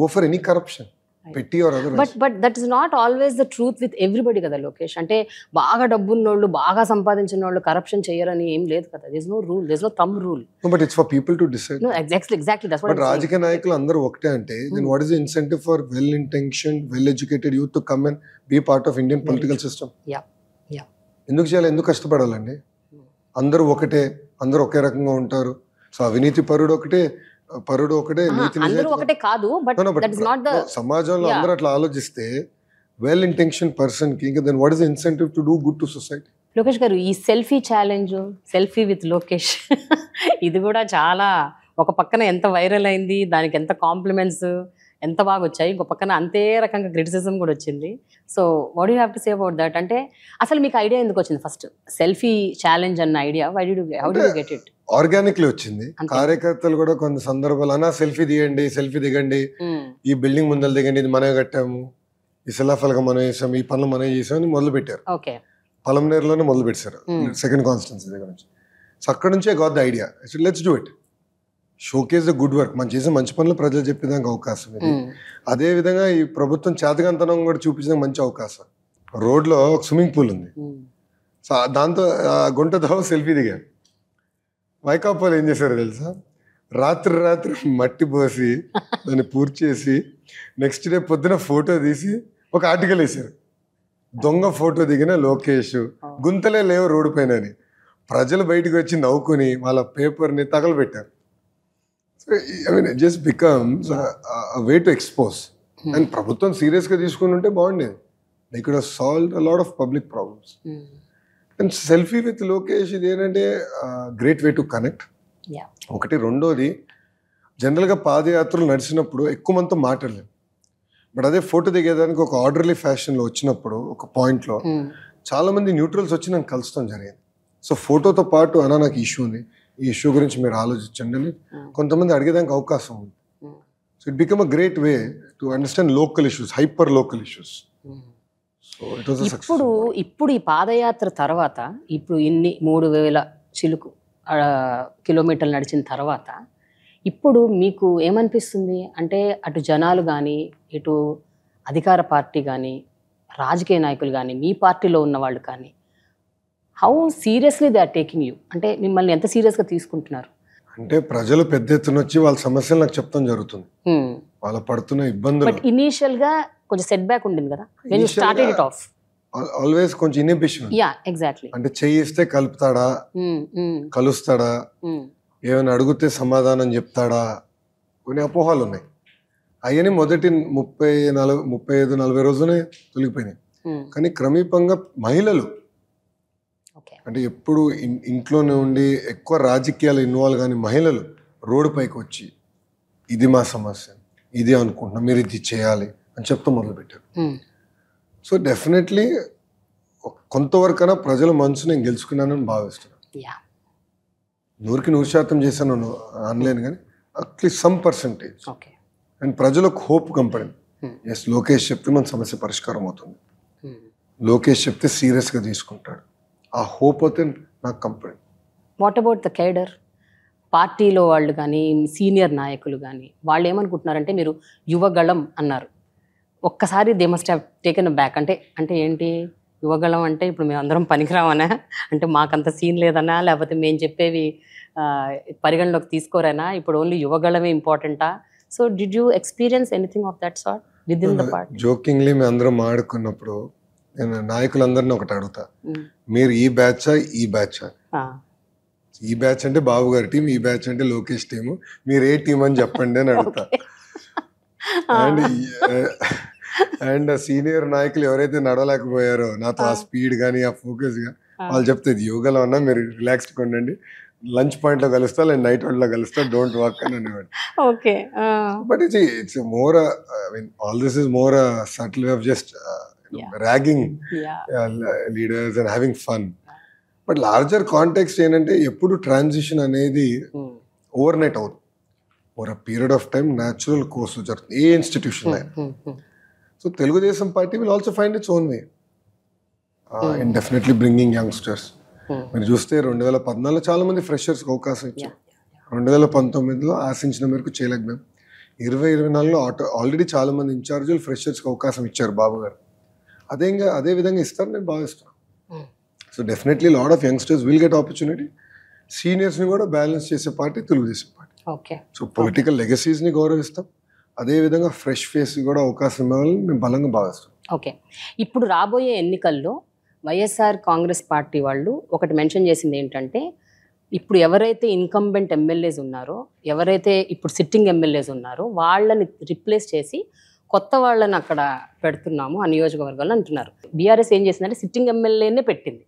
go for any corruption? Petty or otherwise. But that is not always the truth with everybody కదా లోకేష్. అంటే బాగా డబ్బున్నోళ్ళు బాగా సంపాదించిన వాళ్ళు కరప్షన్ చేయరని ఏం లేదు కదా. This no rule, this no thumb rule. But it's for people to decide. No, exactly that's what but రాజకీయ నాయకులు అందరూ ఒకటే అంటే then what is the incentive for well intention well educated youth to come and be part of Indian political system? Yeah. ఎందుకు చేయాలి, ఎందుకు కష్టపడాలండి? అందరూ ఒకటే, అందరూ ఒకే రకంగా ఉంటారు. సో అవినీతి పరుడు ఒకటే, నీతి అందరూ ఒకటే కాదు, but that is not the సమాజంలో అందరూ అట్లా ఆలోచిస్తే వెల్ ఇంటెన్షన్ పర్సన్ కి ఇంకా then what is the incentive to do good to society? Lokesh garu, ఈ selfie challenge, selfie with Lokesh ఇది కూడా చాలా ఒక పక్కన ఎంత వైరల్ అయింది, దానికి ఎంత కాంప్లిమెంట్స్ ఎంత బాగా వచ్చాయి, ఇంకో పక్కన అంతే రకంగా క్రిటిసిజం కూడా వచ్చింది. So what you have to say about that? అంటే అసలు మీకు ఐడియా ఎందుకు వచ్చింది ఫస్ట్ సెల్ఫీ ఛాలెంజ్ అన్న idea? How did you get it? Organically వచ్చింది. కార్యకర్తలు కూడా కొన్ని సందర్భాలు అన్నా సెల్ఫీ దిగండి, సెల్ఫీ దిగండి, ఈ బిల్డింగ్ ముందర దిగండి, ఇది మనమే కట్టాము, ఈ శిలాఫలక మనం వేసాము, ఈ పనులు మనం చేసామని మొదలు పెట్టారు. ఓకే, పలంనేరులోనే మొదలు పెట్టారు, సెకండ్ కాన్స్టిట్యున్సీ దగ్గర నుంచి. సో అక్కడ నుంచే got the idea, let's do it, showcase the good work, మనం చేసే మంచి పనులు ప్రజలు చెప్పేదానికి అవకాశం ఇది. అదే విధంగా ఈ ప్రభుత్వం చేతకంతనం కూడా చూపించడానికి మంచి అవకాశం. రోడ్లో ఒక స్విమ్మింగ్ పూల్ ఉంది, సో దాంతో గుంటతో సెల్ఫీ దిగారు. వైకాపాలు ఏం చేశారో తెలుసా? రాత్రి మట్టి పోసి దాన్ని పూర్తి చేసి నెక్స్ట్ డే పొద్దున ఫోటో తీసి ఒక ఆర్టికల్ వేశారు, దొంగ ఫోటో దిగిన లోకేష్, గుంతలే లేవు రోడ్డు పైన అని. ప్రజలు బయటకు వచ్చి నవ్వుకుని వాళ్ళ పేపర్ని తగలబెట్టారు. So I mean it just becomes way to expose. And ప్రభుత్వం సీరియస్గా తీసుకుని ఉంటే బాగుండేది. They could have solved a lot of public problems. And selfie with Lokesh ఇది ఏంటంటే గ్రేట్ వే టు కనెక్ట్. ఒకటి. రెండోది, జనరల్గా పాదయాత్రలు నడిచినప్పుడు ఎక్కువ మందితో మాట్లాడలేము, బట్ అదే ఫోటో దిగేదానికి ఒక ఆర్డర్లీ ఫ్యాషన్లో వచ్చినప్పుడు ఒక పాయింట్లో చాలామంది న్యూట్రల్స్ వచ్చి నన్ను కలుస్తాం జరిగింది. సో ఫోటోతో పాటు అన్నా నాకు ఇష్యూ ఉంది, ఈ ఇష్యూ గురించి మీరు ఆలోచించండి అని కొంతమంది అడిగేదానికి అవకాశం ఉంది. So it become a great way to understand local issues, hyper local issues. So it was a success. ఇప్పుడు ఈ పాదయాత్ర తర్వాత, ఇప్పుడు ఇన్ని 3000 చిలుకు కిలోమీటర్లు నడిచిన తర్వాత ఇప్పుడు మీకు ఏమనిపిస్తుంది? అంటే అటు జనాలు కానీ, ఇటు అధికార పార్టీ కానీ, రాజకీయ నాయకులు కానీ, మీ పార్టీలో ఉన్న వాళ్ళు కానీ, how seriously they are taking you? అంటే మిమ్మల్ని ఎంత సీరియస్గా తీసుకుంటున్నారు? అంటే ప్రజలు పెద్ద ఎత్తున వచ్చి వాళ్ళ సమస్యలు నాకు చెప్తాం జరుగుతుంది, వాళ్ళ పడుతున్న ఇబ్బందులు. బట్ ఇనీషియల్గా కొంచెం సెట్ బ్యాక్ ఉండింది కదా when you started it off? Always కొంచెం ఇన్హిబిషన్. Yeah, exactly. అంటే చేయిస్తే కలుపుతాడా, కలుస్తాడా, ఏమైనా అడిగితే సమాధానం చెప్తాడా, కొన్ని అపోహాలు ఉన్నాయి. అవన్నీ మొదటి 35-40 రోజునే తొలగిపోయినాయి. కానీ క్రమేపంగా మహిళలు అంటే ఎప్పుడు ఇంట్లోనే ఉండి ఎక్కువ రాజకీయాలు ఇన్వాల్వ్ కానీ మహిళలు రోడ్డు పైకి వచ్చి ఇది మా సమస్య, ఇది అనుకుంటున్నాం, మీరు ఇది చేయాలి అని చెప్తూ మొదలుపెట్టారు. సో డెఫినెట్లీ కొంతవరకైనా ప్రజల మనసు నేను గెలుచుకున్నానని భావిస్తున్నాను. 100% చేశాను అనలేను, కానీ అట్లీస్ట్ సమ్ పర్సంటేజ్. అండ్ ప్రజలకు హోప్ కంపడింది. ఎస్, లోకేష్ చెప్తే మన సమస్య పరిష్కారం అవుతుంది, లోకేష్ చెప్తే సీరియస్గా తీసుకుంటాడు, ఆ హోప్ అయితే నాకు కంపడింది. What about the cadre? పార్టీలో వాళ్ళు కానీ, సీనియర్ నాయకులు కానీ, వాళ్ళు ఏమనుకుంటున్నారంటే మీరు యువగళం అన్నారు, ఒక్కసారి they must have taken back. అంటే ఏంటి యువగళం అంటే ఇప్పుడు మేము అందరం పనికిరామనా, అంటే మాకంత సీన్ లేదనా, లేకపోతే మేము చెప్పేవి పరిగణలోకి తీసుకోరేనా, ఇప్పుడు ఓన్లీ యువగళమే ఇంపార్టెంటా? So did you experience anything of that sort with in the party? Jokingly మేము అందరం ఆడుకున్నప్పుడు నేను నాయకులందరినీ ఒకటి అడుగుతా, మీరు ఈ బ్యాచా ఈ బ్యాచా? ఈ బ్యాచ్ అంటే బాబు గారి టీం, ఈ బ్యాచ్ అంటే లోకేష్ టీము, మీరు ఏ టీం అని చెప్పండి అని అడుగుతా. అండ్ సీనియర్ నాయకులు ఎవరైతే నడవలేకపోయారో నాతో ఆ స్పీడ్ కానీ ఆ ఫోకస్ గా, వాళ్ళు చెప్తే యువగలో ఉన్నా మీరు రిలాక్స్డ్గా ఉండండి, లంచ్ పాయింట్ లో కలుస్తా లేదా నైట్ అవుట్ లో కలుస్తా, డోంట్ వాక్ అని అనేవాడు. But it's more all this is more subtle way of just ragging leaders and having fun. But larger context ఏంటంటే ఎప్పుడు ట్రాన్సిషన్ అనేది ఓవర్ నైట్ అవుతుంది, over a period of time natural course జరుగుతుంది ఏ institution అయినా. So Telugu Desam party will also find its own way in definitely bringing youngsters. మీరు చూస్తే 2014 చాలా మంది ఫ్రెషర్స్కి అవకాశం ఇచ్చారు, 2019లో ఆశించిన మేరకు చేయలేకపోయాం. 2024లో ఆల్రెడీ చాలా మంది ఇన్ఛార్జీలు ఫ్రెషర్స్కి అవకాశం ఇచ్చారు బాబు గారు. అదే విధంగా ఇస్తారు నేను భావిస్తున్నాను. So definitely lot of youngsters will get opportunity. సీనియర్స్ని కూడా బ్యాలెన్స్ చేసే party Telugu Desam party. Okay. So political లెగసీస్ని గౌరవిస్తాం, అదేవిధంగా ఫ్రెష్ ఫేస్ కూడా అవకాశం ఇవ్వాలని మేము బలంగా భావిస్తాం. ఓకే. ఇప్పుడు రాబోయే ఎన్నికల్లో వైఎస్ఆర్ కాంగ్రెస్ పార్టీ వాళ్ళు ఒకటి మెన్షన్ చేసింది ఏంటంటే, ఇప్పుడు ఎవరైతే ఇన్కంబెంట్ ఎమ్మెల్యేస్ ఉన్నారో, ఎవరైతే ఇప్పుడు సిట్టింగ్ ఎమ్మెల్యేస్ ఉన్నారో వాళ్ళని రిప్లేస్ చేసి కొత్త వాళ్ళని అక్కడ పెడుతున్నాము ఆ నియోజకవర్గాల్లో అంటున్నారు. బీఆర్ఎస్ ఏం చేసిందంటే సిట్టింగ్ ఎమ్మెల్యేనే పెట్టింది.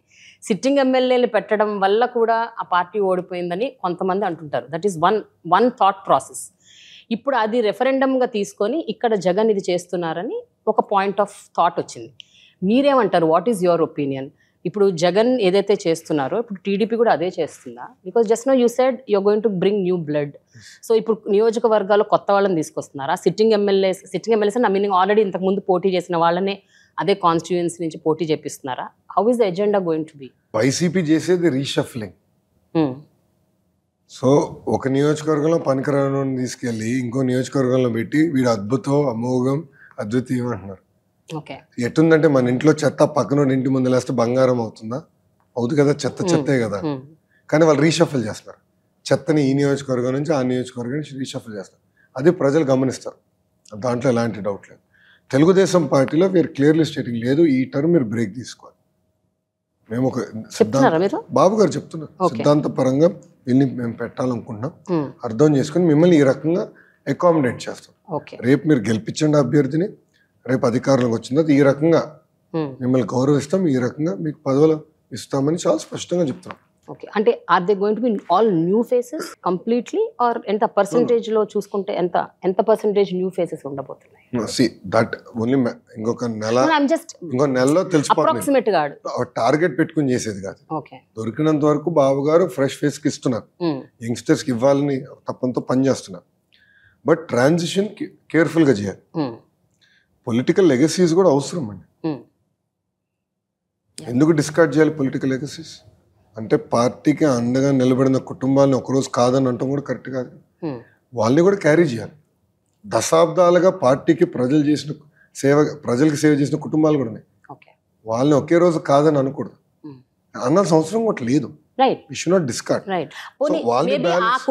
సిట్టింగ్ ఎమ్మెల్యేని పెట్టడం వల్ల కూడా ఆ పార్టీ ఓడిపోయిందని కొంతమంది అంటుంటారు. That is one thought process. ఇప్పుడు అది రెఫరెండంగా తీసుకొని ఇక్కడ జగన్ ఇది చేస్తున్నారని ఒక పాయింట్ ఆఫ్ థాట్ వచ్చింది. మీరేమంటారు? What is your opinion? ఇప్పుడు జగన్ ఏదైతే చేస్తున్నారో ఇప్పుడు టీడీపీ కూడా అదే చేస్తుందా? Because just now you said you're going to bring new blood. So ఇప్పుడు నియోజకవర్గాల్లో కొత్త వాళ్ళని తీసుకొస్తున్నారా? సిట్టింగ్ ఎమ్మెల్యేస్ నా మీనింగ్ ఆల్రెడీ ఇంతకుముందు పోటీ చేసిన వాళ్ళనే అదే కాన్స్టిట్యుయెన్సీ నుంచి పోటీ చేపిస్తున్నారా? How is the agenda going to be? YCP చేసేది రీషఫ్లింగ్. సో ఒక నియోజకవర్గంలో పనికిరాని తీసుకెళ్ళి ఇంకో నియోజకవర్గంలో పెట్టి వీడు అద్భుతం, అమోఘం, అద్వితీయం అంటున్నారు. ఓకే. ఎట్టుందంటే మన ఇంట్లో చెత్త పక్కన ఇంటి ముందు లేస్తే బంగారం అవుతుందా? అవుతుంది కదా, చెత్తే కదా. కానీ వాళ్ళు రీషఫల్ చేస్తారు. చెత్తని ఈ నియోజకవర్గం నుంచి ఆ నియోజకవర్గం నుంచి రీషఫల్ చేస్తారు. అది ప్రజలు గమనిస్తారు, దాంట్లో ఎలాంటి డౌట్ లేదు. తెలుగుదేశం పార్టీలో వీరు క్లియర్లీ స్టేటింగ్ లేదు, ఈ టర్మ్ మీరు బ్రేక్ తీసుకోవాలి. మేము ఒక బాబు గారు చెప్తున్నారు, సిద్ధాంతపరంగా వీళ్ళని మేము పెట్టాలనుకుంటున్నాం, అర్థం చేసుకుని మిమ్మల్ని ఈ రకంగా అకామిడేట్ చేస్తాం. రేపు మీరు గెలిపించండి అభ్యర్థిని, రేపు అధికారంలోకి వచ్చిన తర్వాత ఈ రకంగా మిమ్మల్ని గౌరవిస్తాం, ఈ రకంగా మీకు పదవులు ఇస్తామని చాలా స్పష్టంగా చెప్తున్నాం. ఓకే. అంటే are they going to be all new faces completely, are ఎంత పర్సెంటేజ్ లో చూసుకుంటే ఎంత పర్సెంటేజ్ న్యూ ఫేసెస్ ఉండబోతున్నాయి? See that only ఇంకొక నెలలో అప్రాక్సిమేట్ గా టార్గెట్ పెట్టుకుని చేసేది కాదు. ఓకే. దొరికినంత వరకు బాబు గారు ఫ్రెష్ ఫేస్ కి ఇస్తున్నారు, యంగ్స్టర్స్ కి ఇవ్వాలని తప్పంతో పని చేస్తున్నారు. బట్ ట్రాన్సిషన్ కేర్ఫుల్ గా చేయాలి. పొలిటికల్ లెగసీస్ కూడా అవసరం అండి. ఎందుకు డిస్కార్డ్ చేయాలి పొలిటికల్ లెగసీస్? అంటే పార్టీకి అండగా నిలబడిన కుటుంబాలను ఒకరోజు కాదని అంటాం కూడా కరెక్ట్ కాదు. వాళ్ళని కూడా క్యారీ చేయాలి. దశాబ్దాలుగా పార్టీకి ప్రజలకి సేవ చేసిన కుటుంబాలు కూడా ఉన్నాయి. వాళ్ళని ఒకే రోజు కాదని అనకూడదు, అనాల్సిన అవసరం కూడా లేదు.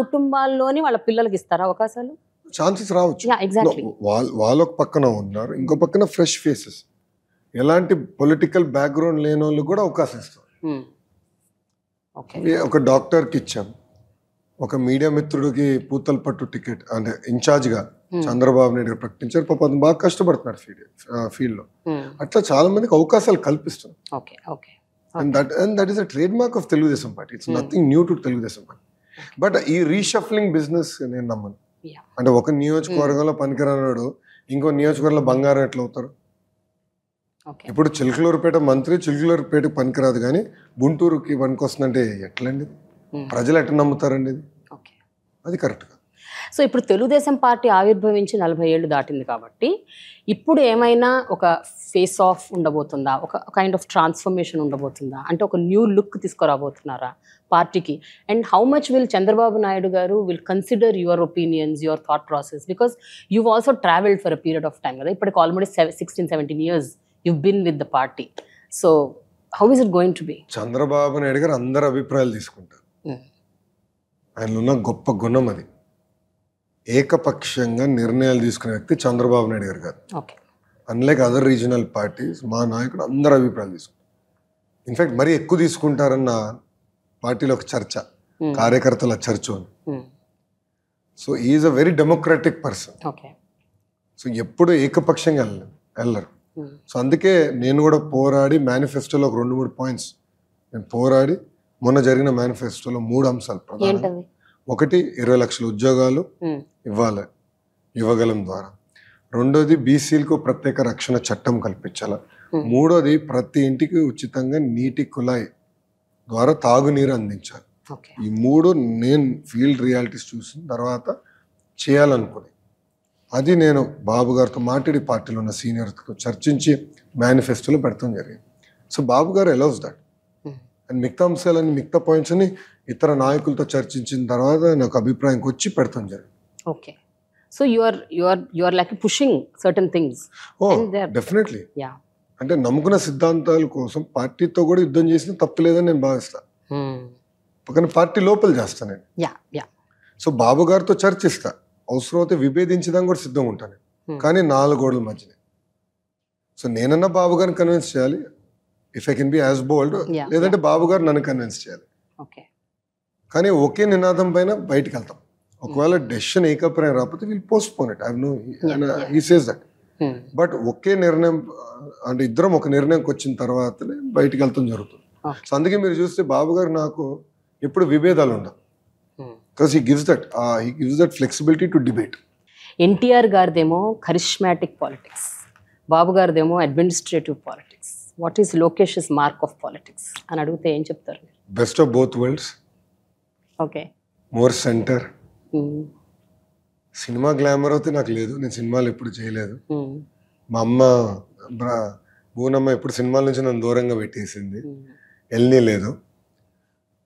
కుటుంబాల్లోని వాళ్ళ పిల్లలకి ఇస్తారా అవకాశాలు? ఛాన్సెస్ రావచ్చు. వాళ్ళ పక్కన ఉన్నారు, ఇంకో పక్కన ఫ్రెష్ ఫేసెస్, ఎలాంటి పొలిటికల్ బ్యాక్గ్రౌండ్ లేని వాళ్ళు కూడా అవకాశం ఇస్తారు. ఒక డాక్టర్కి ఇచ్చాం, ఒక మీడియా మిత్రుడికి పూతలపట్టు టికెట్ అంటే ఇన్ఛార్జ్గా చంద్రబాబు నాయుడు గారు ప్రకటించారు. పాప బాగా కష్టపడుతున్నారు ఫీల్డ్లో. అట్లా చాలా మందికి అవకాశాలు కల్పిస్తున్నారు. That is a trade mark of Telugu Desam party. It's nothing new to Telugu Desam party. But ఈ రీషఫ్లింగ్ బిజినెస్ నేను నమ్మను. అంటే ఒక నియోజకవర్గంలో పనికిరానాడు ఇంకో నియోజకవర్గంలో బంగారం ఎట్లా అవుతారు? ఇప్పుడు చిలకలూరుపేట మంత్రి చిలకలూరుపేట పనికిరాదు, కానీ గుంటూరుకి పనికొస్తుందంటే ఎట్లండి? ప్రజలు ఎట్లా నమ్ముతారండి? అది కరెక్ట్ కాదు. సో ఇప్పుడు తెలుగుదేశం పార్టీ ఆవిర్భవించి 40 ఏళ్ళు దాటింది కాబట్టి ఇప్పుడు ఏమైనా ఒక ఫేస్ ఆఫ్ ఉండబోతుందా? ఒక కైండ్ ఆఫ్ ట్రాన్స్ఫర్మేషన్ ఉండబోతుందా? అంటే ఒక న్యూ లుక్ తీసుకురాబోతున్నారా పార్టీకి? And how much will Chandrababu Naidu గారు will consider your opinions, your thought process? Because you've also traveled for a period of time కదా, ఇప్పటికి almost 16-17 years you've been with the party. So how is it going to be? Chandrababu Naidu గారు అందరి అభిప్రాయాలు తీసుకుంటారు. ఆయనలో ఉన్న గొప్ప గుణం అది. ఏకపక్షంగా నిర్ణయాలు తీసుకునే వ్యక్తి చంద్రబాబు నాయుడు గారు కాదు. అన్లైక్ అదర్ రీజనల్ పార్టీస్, మా నాయకుడు అందరు అభిప్రాయాలు తీసుకుంటారు. ఇన్ఫాక్ట్ మరీ ఎక్కువ తీసుకుంటారన్న పార్టీలో ఒక చర్చ, కార్యకర్తల చర్చ. So is a very democratic person. So ఎప్పుడు ఏకపక్షంగా వెళ్ళరు. సో అందుకే నేను కూడా పోరాడి మేనిఫెస్టోలో ఒక 2-3 పాయింట్స్ నేను పోరాడి మొన్న జరిగిన మేనిఫెస్టోలో 3 అంశాలు ప్రధానం. ఒకటి 20 లక్షల ఉద్యోగాలు ఇవ్వాలి యువగలం ద్వారా. రెండోది బీసీలకు ప్రత్యేక రక్షణ చట్టం కల్పించాలి. మూడోది ప్రతి ఇంటికి ఉచితంగా నీటి కుళాయి ద్వారా తాగునీరు అందించాలి. ఈ 3 నేను ఫీల్డ్ రియాలిటీస్ చూసిన తర్వాత చేయాలనుకుని అది నేను బాబు గారితో మాట్లాడి పార్టీలో ఉన్న సీనియర్స్తో చర్చించి మేనిఫెస్టోలో పెడతాం జరిగింది. సో బాబు గారు అలౌస్ దట్. అండ్ మిగతా అంశాలని మిగతా పాయింట్స్ని ఇతర నాయకులతో చర్చించిన తర్వాత నాకు అభిప్రాయంకి వచ్చి పెడతాం జరిగింది. Okay. So you are like pushing certain things. Definitely. Yeah. అంటే నమ్ముకున్న సిద్ధాంతాల కోసం పార్టీతో కూడా యుద్ధం చేసిన తప్పు లేదని నేను భావిస్తాను. కానీ పార్టీ లోపల చేస్తాను నేను. Yeah yeah. సో బాబు గారితో చర్చిస్తా, అవసరం అయితే విభేదించడానికి కూడా సిద్ధంగా ఉంటాను, కానీ 4 గోడల మధ్యనే. సో నేనన్నా బాబు గారిని కన్విన్స్ చేయాలి, if I can be as bold, లేదంటే బాబు గారు నన్ను కన్విన్స్ చేయాలి. కానీ ఒకే నినాదం పైన బయటికి వెళ్తాం. ఒకవేళ డెసిషన్ ఏకప్రాయం రాకపోతే we'll postpone it. I know he says that. But ఒకే నిర్ణయం అంటే ఇద్దరం ఒక నిర్ణయంకి వచ్చిన తర్వాతనే బయటికి వెళ్తాం జరుగుతుంది. సో అందుకే మీరు చూస్తే బాబు గారు నాకు ఎప్పుడు విభేదాలు ఉండవు. Because he gives that flexibility to debate. NTR గారిదేమో కరిష్మాటిక్ పాలిటిక్స్, బాబు గారిదేమో administrative politics. What is Lokesh mark of politics అని అడిగితే ఏం చెప్తారు? Best of both worlds. Okay. More centre. Cinema glamour అయితే నాకు లేదు, నేను సినిమాలు ఎప్పుడు చేయలేదు. మా అమ్మ బూనమ్మ ఎప్పుడు సినిమాల నుంచి నన్ను దూరంగా పెట్టేసింది, వెళ్ళని లేదు.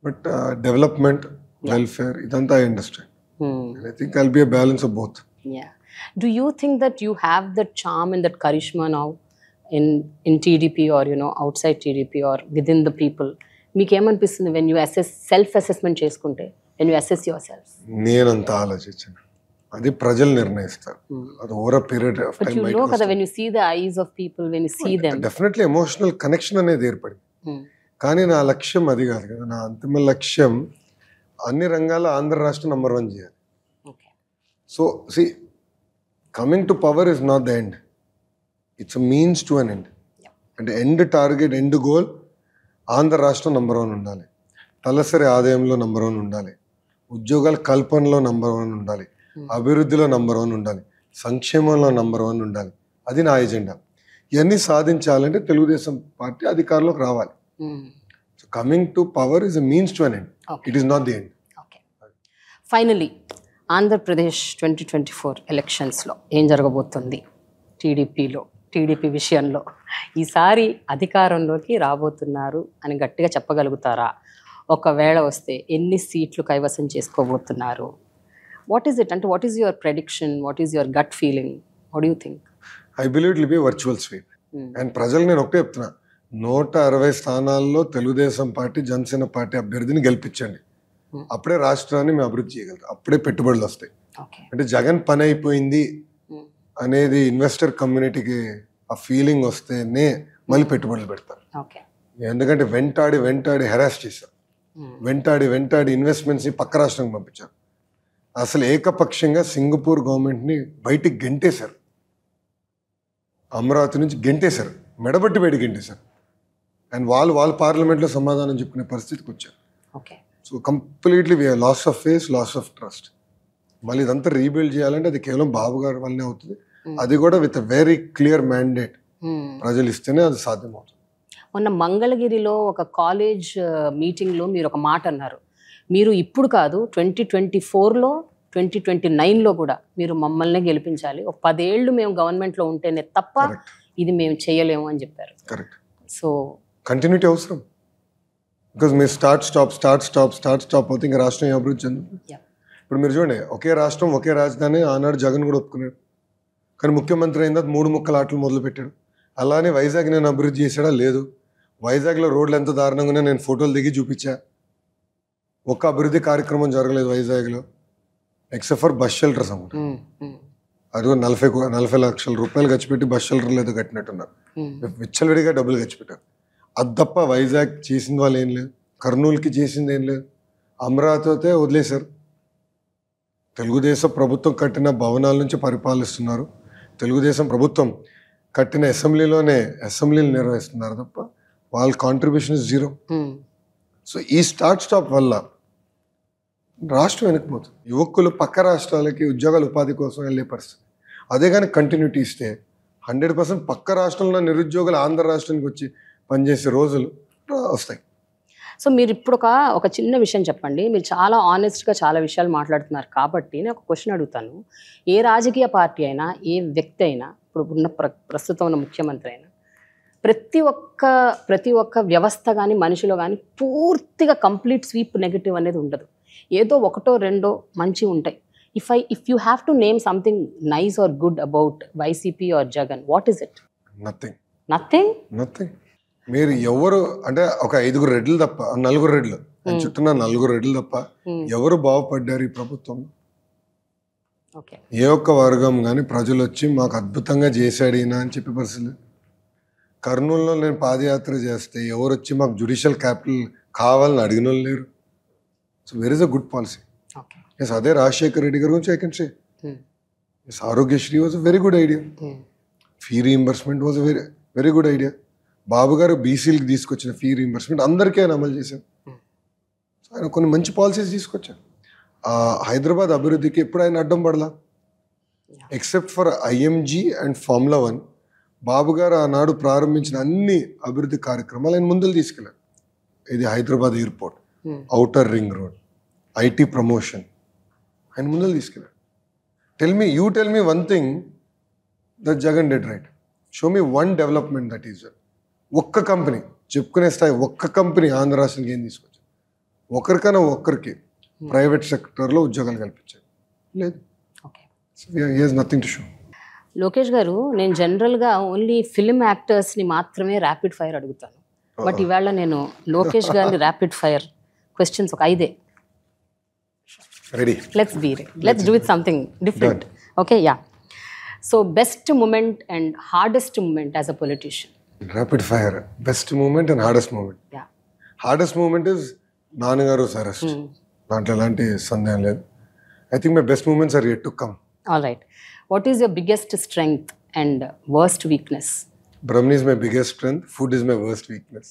బట్ డెవలప్మెంట్, వెల్ఫేర్ ఇదంతా I understand. I think I'll be a balance of both. Do you think that you have that charm and that charisma now in TDP or outside TDP or within the people? మీకు ఏమనిపిస్తుంది when you self assessment చేసుకుంటే, when you assess yourself? నేనంత ఆలోచించాను, అది ప్రజలు నిర్ణయిస్తారు. అది over period of time but you know కదా, when you see the eyes of people, when you see them, definitely emotional connection అనేది ఏర్పడింది. కానీ నా లక్ష్యం అది కాదు కదా. నా అంతిమ లక్ష్యం అన్ని రంగాల ఆంధ్ర రాష్ట్రం నంబర్ 1 చేయాలి. So see, coming to power is not the end, it's a means to an end. అంటే end target, end goal Andhra రాష్ట్రం నంబర్ 1 ఉండాలి, తలసరి ఆదాయంలో నంబర్ 1 ఉండాలి, ఉద్యోగాల కల్పనలో నంబర్ 1 ఉండాలి, అభివృద్ధిలో నంబర్ 1 ఉండాలి, సంక్షేమంలో నంబర్ 1 ఉండాలి. అది నా ఎజెండా. ఇవన్నీ సాధించాలంటే తెలుగుదేశం పార్టీ అధికారంలోకి రావాలి. So coming to power is a means to an end, it is not the end. Finally Andhra Pradesh 2024 ఎలక్షన్స్లో ఏం జరగబోతుంది? టీడీపీ విషయంలో ఈసారి అధికారంలోకి రాబోతున్నారు అని గట్టిగా చెప్పగలుగుతారా? ఒకవేళ వస్తే ఎన్ని సీట్లు కైవసం చేసుకోబోతున్నారు? What is it? అంటే what is your prediction? What is your gut feeling? What do you think? I believe it will be virtual sweep. And ప్రజలు నేను ఒకటే చెప్తున్నా, 160 స్థానాల్లో తెలుగుదేశం పార్టీ, జనసేన పార్టీ అభ్యర్థిని గెలిపించండి. అప్పుడే రాష్ట్రాన్ని మేము అభివృద్ధి చేయగలుగుతాం, అప్పుడే పెట్టుబడులు వస్తాయి. అంటే జగన్ పని అయిపోయింది అనేది ఇన్వెస్టర్ కమ్యూనిటీకి ఆ ఫీలింగ్ వస్తేనే మళ్ళీ పెట్టుబడులు పెడతారు. ఎందుకంటే వెంటాడి హెరాస్ చేశారు, వెంటాడి ఇన్వెస్ట్మెంట్స్ని పక్క రాష్ట్రానికి పంపించారు. అసలు ఏకపక్షంగా సింగపూర్ గవర్నమెంట్ని బయటికి గెంటేశారు, అమరావతి నుంచి గెంటేశారు, మెడబట్టి బయట గెంటేశారు. అండ్ వాళ్ళు పార్లమెంట్లో సమాధానం చెప్పుకునే పరిస్థితికి వచ్చారు. So completely loss of face, loss of trust. మళ్ళీ ఇదంతా రీబిల్డ్ చేయాలంటే అది కేవలం బాబు గారి వల్లనే అవుతుంది. అది కూడా విత్ వెరీ క్లియర్ మ్యాండేట్ ప్రజలు ఇస్తేనే అది సాధ్యమవుతుంది. మొన్న మంగళగిరిలో ఒక కాలేజ్ మీటింగ్లో మీరు ఒక మాట అన్నారు, మీరు ఇప్పుడు కాదు 2024లో 2029లో కూడా మీరు మమ్మల్ని గెలిపించాలి, ఒక 10 ఏళ్ళు మేము గవర్నమెంట్లో ఉంటేనే తప్ప ఇది మేము చేయలేము అని చెప్పారు. కరెక్ట్. సో కంటిన్యూటీ అవసరం. బికాజ్ మీరు స్టార్ట్ అవుతే ఇంకా రాష్ట్రం అభివృద్ధి చెందుతుంది. ఇప్పుడు మీరు చూడండి, ఒకే రాష్ట్రం ఒకే రాజధాని ఆనాడు జగన్ కూడా ఒప్పుకున్నాడు. కానీ ముఖ్యమంత్రి అయిన తర్వాత 3 ముక్కల ఆటలు మొదలు పెట్టాడు. అలానే వైజాగ్ నేను అభివృద్ధి చేసాడా? లేదు. వైజాగ్లో రోడ్లు ఎంత దారుణంగా నేను ఫోటోలు దిగి చూపించా. ఒక్క అభివృద్ధి కార్యక్రమం జరగలేదు వైజాగ్లో, ఎక్సెప్ట్ ఫర్ బస్ షెల్టర్స్ అన్నమాట. అది 40 లక్షల రూపాయలు ఖర్చు పెట్టి బస్ షెల్టర్లు ఏదో కట్టినట్టున్నారు, విచ్చలవిడిగా డబ్బులు ఖర్చు పెట్టారు. అది తప్ప వైజాగ్ చేసింది వాళ్ళు ఏం లేదు, కర్నూలుకి చేసింది ఏం లేదు, అమరావతి అయితే వదిలేశారు. తెలుగుదేశం ప్రభుత్వం కట్టిన భవనాల నుంచి పరిపాలిస్తున్నారు, తెలుగుదేశం ప్రభుత్వం కట్టిన అసెంబ్లీలు నిర్వహిస్తున్నారు తప్ప వాళ్ళ కాంట్రిబ్యూషన్ ఇస్ 0. సో ఈ స్టాప్ వల్ల రాష్ట్రం వెనక్కిపోతుంది. యువకులు పక్క రాష్ట్రాలకి ఉద్యోగాల ఉపాధి కోసం వెళ్ళే పరిస్థితి. అదే కానీ కంటిన్యూటీ ఇస్తే 100% పక్క రాష్ట్రంలో నిరుద్యోగులు ఆంధ్ర రాష్ట్రానికి వచ్చి పనిచేసే రోజులు వస్తాయి. సో మీరు ఇప్పుడు ఒక చిన్న విషయం చెప్పండి. మీరు చాలా ఆనెస్ట్గా చాలా విషయాలు మాట్లాడుతున్నారు కాబట్టి నేను ఒక క్వశ్చన్ అడుగుతాను. ఏ రాజకీయ పార్టీ అయినా, ఏ వ్యక్తి అయినా, ఇప్పుడు ఉన్న ప్రస్తుతం ఉన్న ముఖ్యమంత్రి అయినా, ప్రతి ఒక్క వ్యవస్థ కానీ మనిషిలో కానీ పూర్తిగా కంప్లీట్ స్వీప్ నెగిటివ్ అనేది ఉండదు. ఏదో 1, 2 మంచి ఉంటాయి. if you have to name something nice or good about YCP or Jagan, what is it? Nothing. Nothing? మీరు ఎవరు అంటే ఒక 5 రెడ్లు తప్ప 4 రెడ్లు నేను చుట్టూ 4 రెడ్లు తప్ప ఎవరు బాగుపడ్డారు ఈ ప్రభుత్వంలో? Okay. ఏ ఒక్క వర్గం కానీ ప్రజలు వచ్చి మాకు అద్భుతంగా చేశాడు ఈయన అని చెప్పే పరిస్థితి. కర్నూలులో నేను పాదయాత్ర చేస్తే ఎవరు వచ్చి మాకు జ్యుడిషియల్ క్యాపిటల్ కావాలని అడిగిన వాళ్ళు లేరు. So where is a good policy. Okay. Yes, అదే రాజశేఖర్ రెడ్డి గారి గురించి I can say yes, Aarogyasri was a very good idea. Fee reimbursement was a very good idea. Babu గారు బీసీలకు తీసుకొచ్చిన ఫీ రీయింబర్స్మెంట్ అందరికీ ఆయన అమలు చేశారు. ఆయన కొన్ని మంచి పాలసీస్ తీసుకొచ్చారు. హైదరాబాద్ అభివృద్ధికి ఎప్పుడు ఆయన అడ్డం పడలా, except for IMG and formula 1. Babu గారు ఆనాడు ప్రారంభించిన అన్ని అభివృద్ధి కార్యక్రమాలు ఆయన ముందుకు తీసుకెళ్ళారు. ఇది Hyderabad airport, outer ring road, IT promotion, ఆయన ముందుకు తీసుకెళ్ళారు. You tell me one thing that Jagan dead right. Show me one development that is ఒక్క కంపెనీ చెప్పుకునే స్థాయి ఒక్క కంపెనీ ఆంధ్ర రాష్ట్రానికి ఏం తీసుకొచ్చారు? ఒకరికైనా ఒక్కరికి ప్రైవేట్ సెక్టర్లో ఉద్యోగాలు కల్పించారు లేదు. Nothing to show. లోకేష్ గారు, నేను జనరల్గా ఓన్లీ ఫిల్మ్ యాక్టర్స్ని మాత్రమే ర్యాపిడ్ ఫైర్ అడుగుతాను. బట్ ఇవాళ నేను లోకేష్ గారిని ర్యాపిడ్ ఫైర్ క్వశ్చన్స్ ఒక 5 ready. Let's do with something different. Okay, yeah. So best moment and hardest moment as a politician. Rapid fire. Best moment and hardest moment. Hardest moment is నాన్నగారు arrest. దాంట్లో ఎలాంటి సందేహం లేదు. I think my best moments are yet to come. All right. What is your biggest strength and worst weakness? Brahmani is my biggest strength. Food is my worst weakness.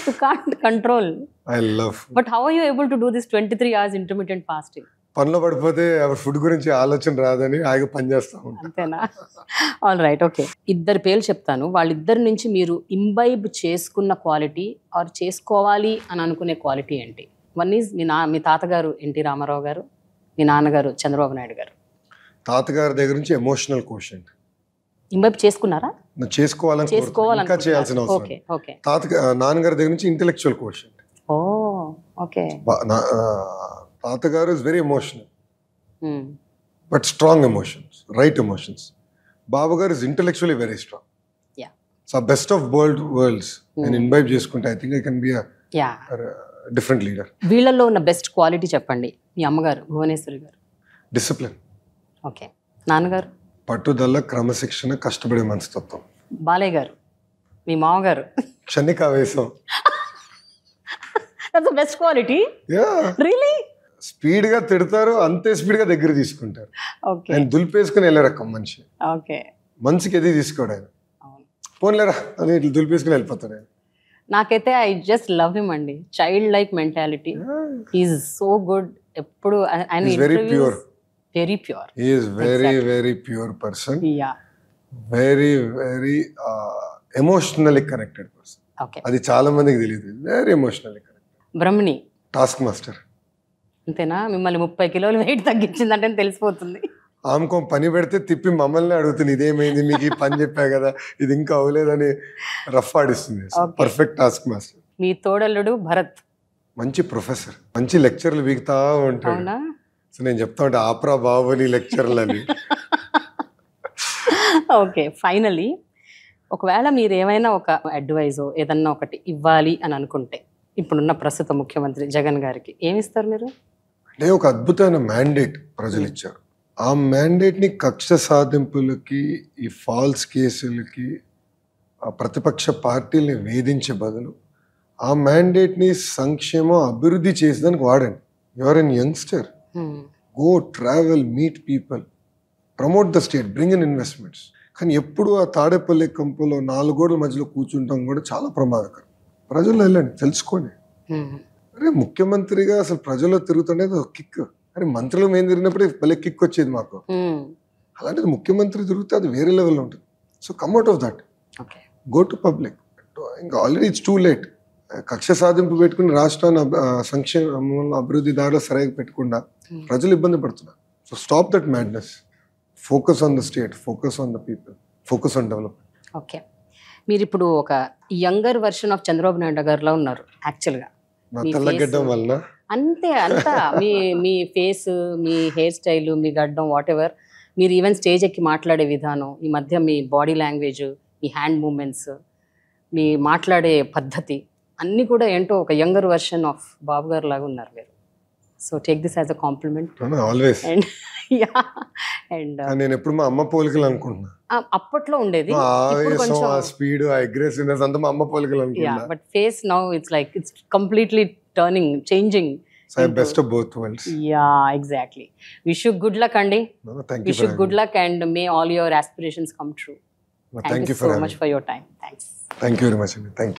You can't control. I love food. But how are you able to do this 23 hours intermittent fasting? పనిలో పడిపోతే food గురించి ఆలోచన రాదని ఆగి పని చేస్తా ఉంటాను. అంతేనా? All right, okay. 2 పేర్లు చెప్తాను. వాళ్ళిద్దరి నుంచి మీరు ఇంబైబ్ చేసుకున్న క్వాలిటీ ఆర్ చేసుకోవాలి అని అనుకునే క్వాలిటీ ఏంటి? వన్ ఈజ్ మీ తాతగారు ఎన్టీ రామారావు గారు, మీ నాన్నగారు చంద్రబాబు నాయుడు గారు. తాతగారి దగ్గర నుంచి ఎమోషనల్ కోషెంట్ ఇంబైబ్ చేసుకున్నారా? చేసుకోవాలని ఇంకా చేయాల్సిన అవసరం. నాన్నగారి దగ్గర నుంచి ఇంటెలెక్చువల్ కోషెంట్. Oh, okay. తాతగారు is very emotional but strong emotions, right emotions. Babu గారు is intellectually very strong. So best of worlds నేను ఇన్వైట్ చేసుకుంటే I think I can be different leader. వీళ్ళల్లో ఉన్న బెస్ట్ క్వాలిటీ చెప్పండి. మీ అమ్మగారు భువనేశ్వరి గారు. డిసిప్లిన్. ఓకే. నాన్నగారు? పట్టుదల, క్రమశిక్షణ, కష్టపడే మనస్తత్వం. బాలయ్య గారు, మీ మామగారు? క్షణికావేశం. That's the best quality? Yeah. Really? Speed గా తిడతారు, అంతే స్పీడ్ గా దగ్గర తీసుకుంటారు. ఓకే. ఆయన దులిపేసుకుని వెళ్ళే రకం మనిషి. ఓకే. మనసుకి ఎది తీసుకోడు ఆయన. పోన్లేరా అని ఇట్లా దులిపేసుకుని వెళ్ళిపోతాడు ఆయన. నాకైతే ఐ జస్ట్ లవ్ హిమ్ అండి. Child like mentality. He is so good. ఎప్పుడు ఆయన very pure. Very pure. He is very pure person. Yeah. Very emotionally connected person. Okay. అది చాలా మందికి తెలియదు. Very emotionally connected. Brahmani task master. అంతేనా? మిమ్మల్ని 30 కిలోలు వెయిట్ తగ్గించిందంటే తెలిసిపోతుంది. ఆమెకో పని పెడితే తిప్పి మమ్మల్ని అడుగుతుంది, ఇదేమైంది మీకు ఈ పని చెప్పా కదా, ఇది ఇంకా అవ్వలేదని రఫ్ ఆడిస్తుంది. Perfect task master. మీ తోడల్లుడు భరత్ మంచి ప్రొఫెసర్, మంచి లెక్చర్లు వీగుతా ఉంటాడు. సో నేను చెప్తా ఉంటా, ఆప్రా బాబు నీ లెక్చర్లు అని. ఓకే. ఫైనలీ, ఒకవేళ మీరు ఏమైనా ఒక అడ్వైజో ఏదన్నా ఒకటి ఇవ్వాలి అని అనుకుంటే ఇప్పుడున్న ప్రస్తుత ముఖ్యమంత్రి జగన్ గారికి ఏమిస్తారు మీరు? అంటే ఒక అద్భుతమైన మ్యాండేట్ ప్రజలు ఇచ్చారు. ఆ మ్యాండేట్ని కక్ష సాధింపులకి, ఈ ఫాల్స్ కేసులకి, ఆ ప్రతిపక్ష పార్టీల్ని వేధించే బదులు ఆ మ్యాండేట్ని సంక్షేమం, అభివృద్ధి చేసేదానికి వాడండి. You're an youngster, go travel, meet people, promote the state, bring in investments. కానీ ఎప్పుడు ఆ తాడేపల్లి కంపులో 4 గోడల మధ్యలో కూర్చుంటాం కూడా చాలా ప్రమాదకరం. ప్రజల్లో వెళ్ళండి, తెలుసుకోండి. అరే ముఖ్యమంత్రిగా అసలు ప్రజల్లో తిరుగుతుండేది ఒక కిక్. అరే మంత్రులు మేము తిరిగినప్పుడు భలే కిక్ వచ్చేది మాకు. అలాంటిది ముఖ్యమంత్రి తిరిగితే అది వేరే లెవెల్లో ఉంటుంది. So come out of that, go to public. ఇంకా ఆల్రెడీ ఇట్స్ టూ లేట్. కక్ష సాధింపు పెట్టుకుని రాష్ట్రాన్ని సంక్షేమ అభివృద్ధి దారిలో సరిగ్గా పెట్టకుండా ప్రజలు ఇబ్బంది పడుతున్నారు. So stop that madness. Focus on the state, focus on the people, focus on development. Okay. మీరు ఇప్పుడు ఒక younger version of Chandrababu Naidu గారిలో ఉన్నారు యాక్చువల్గా. నా మీ తెల్లగడ్డం face- వలన అంతే అంతా మీ ఫేస్, మీ హెయిర్ స్టైల్, మీ గడ్డం, వాట్ ఎవర్, మీరు ఈవెన్ స్టేజ్ ఎక్కి మాట్లాడే విధానం, ఈ మధ్య మీ బాడీ లాంగ్వేజ్, మీ హ్యాండ్ మూమెంట్స్, మీ మాట్లాడే పద్ధతి అన్నీ కూడా ఏంటో ఒక యంగర్ వర్షన్ ఆఫ్ బాబు గారు లాగా ఉన్నారు మీరు. So take this as a compliment. Always. And yeah and నేను ఎప్పుడు మా అమ్మ పోలికలు అనుకుంటున్నా. అప్పట్లో ఉండేది, ఆ ఇప్పుడు ఆవేశం, కొంచెం ఆ స్పీడ్, ఆ అగ్రెసివ్నెస్ అంతా మా అమ్మ పోలికలు యా, అనుకుంటున్నా. But face now it's like it's completely turning, changing. So I best of both worlds. Yeah, exactly. Wish you good luck అండి. Thank you Wish you good luck and may all your aspirations come true. Thank you for so much for your time. Thanks. Thank you very much అండి. Thank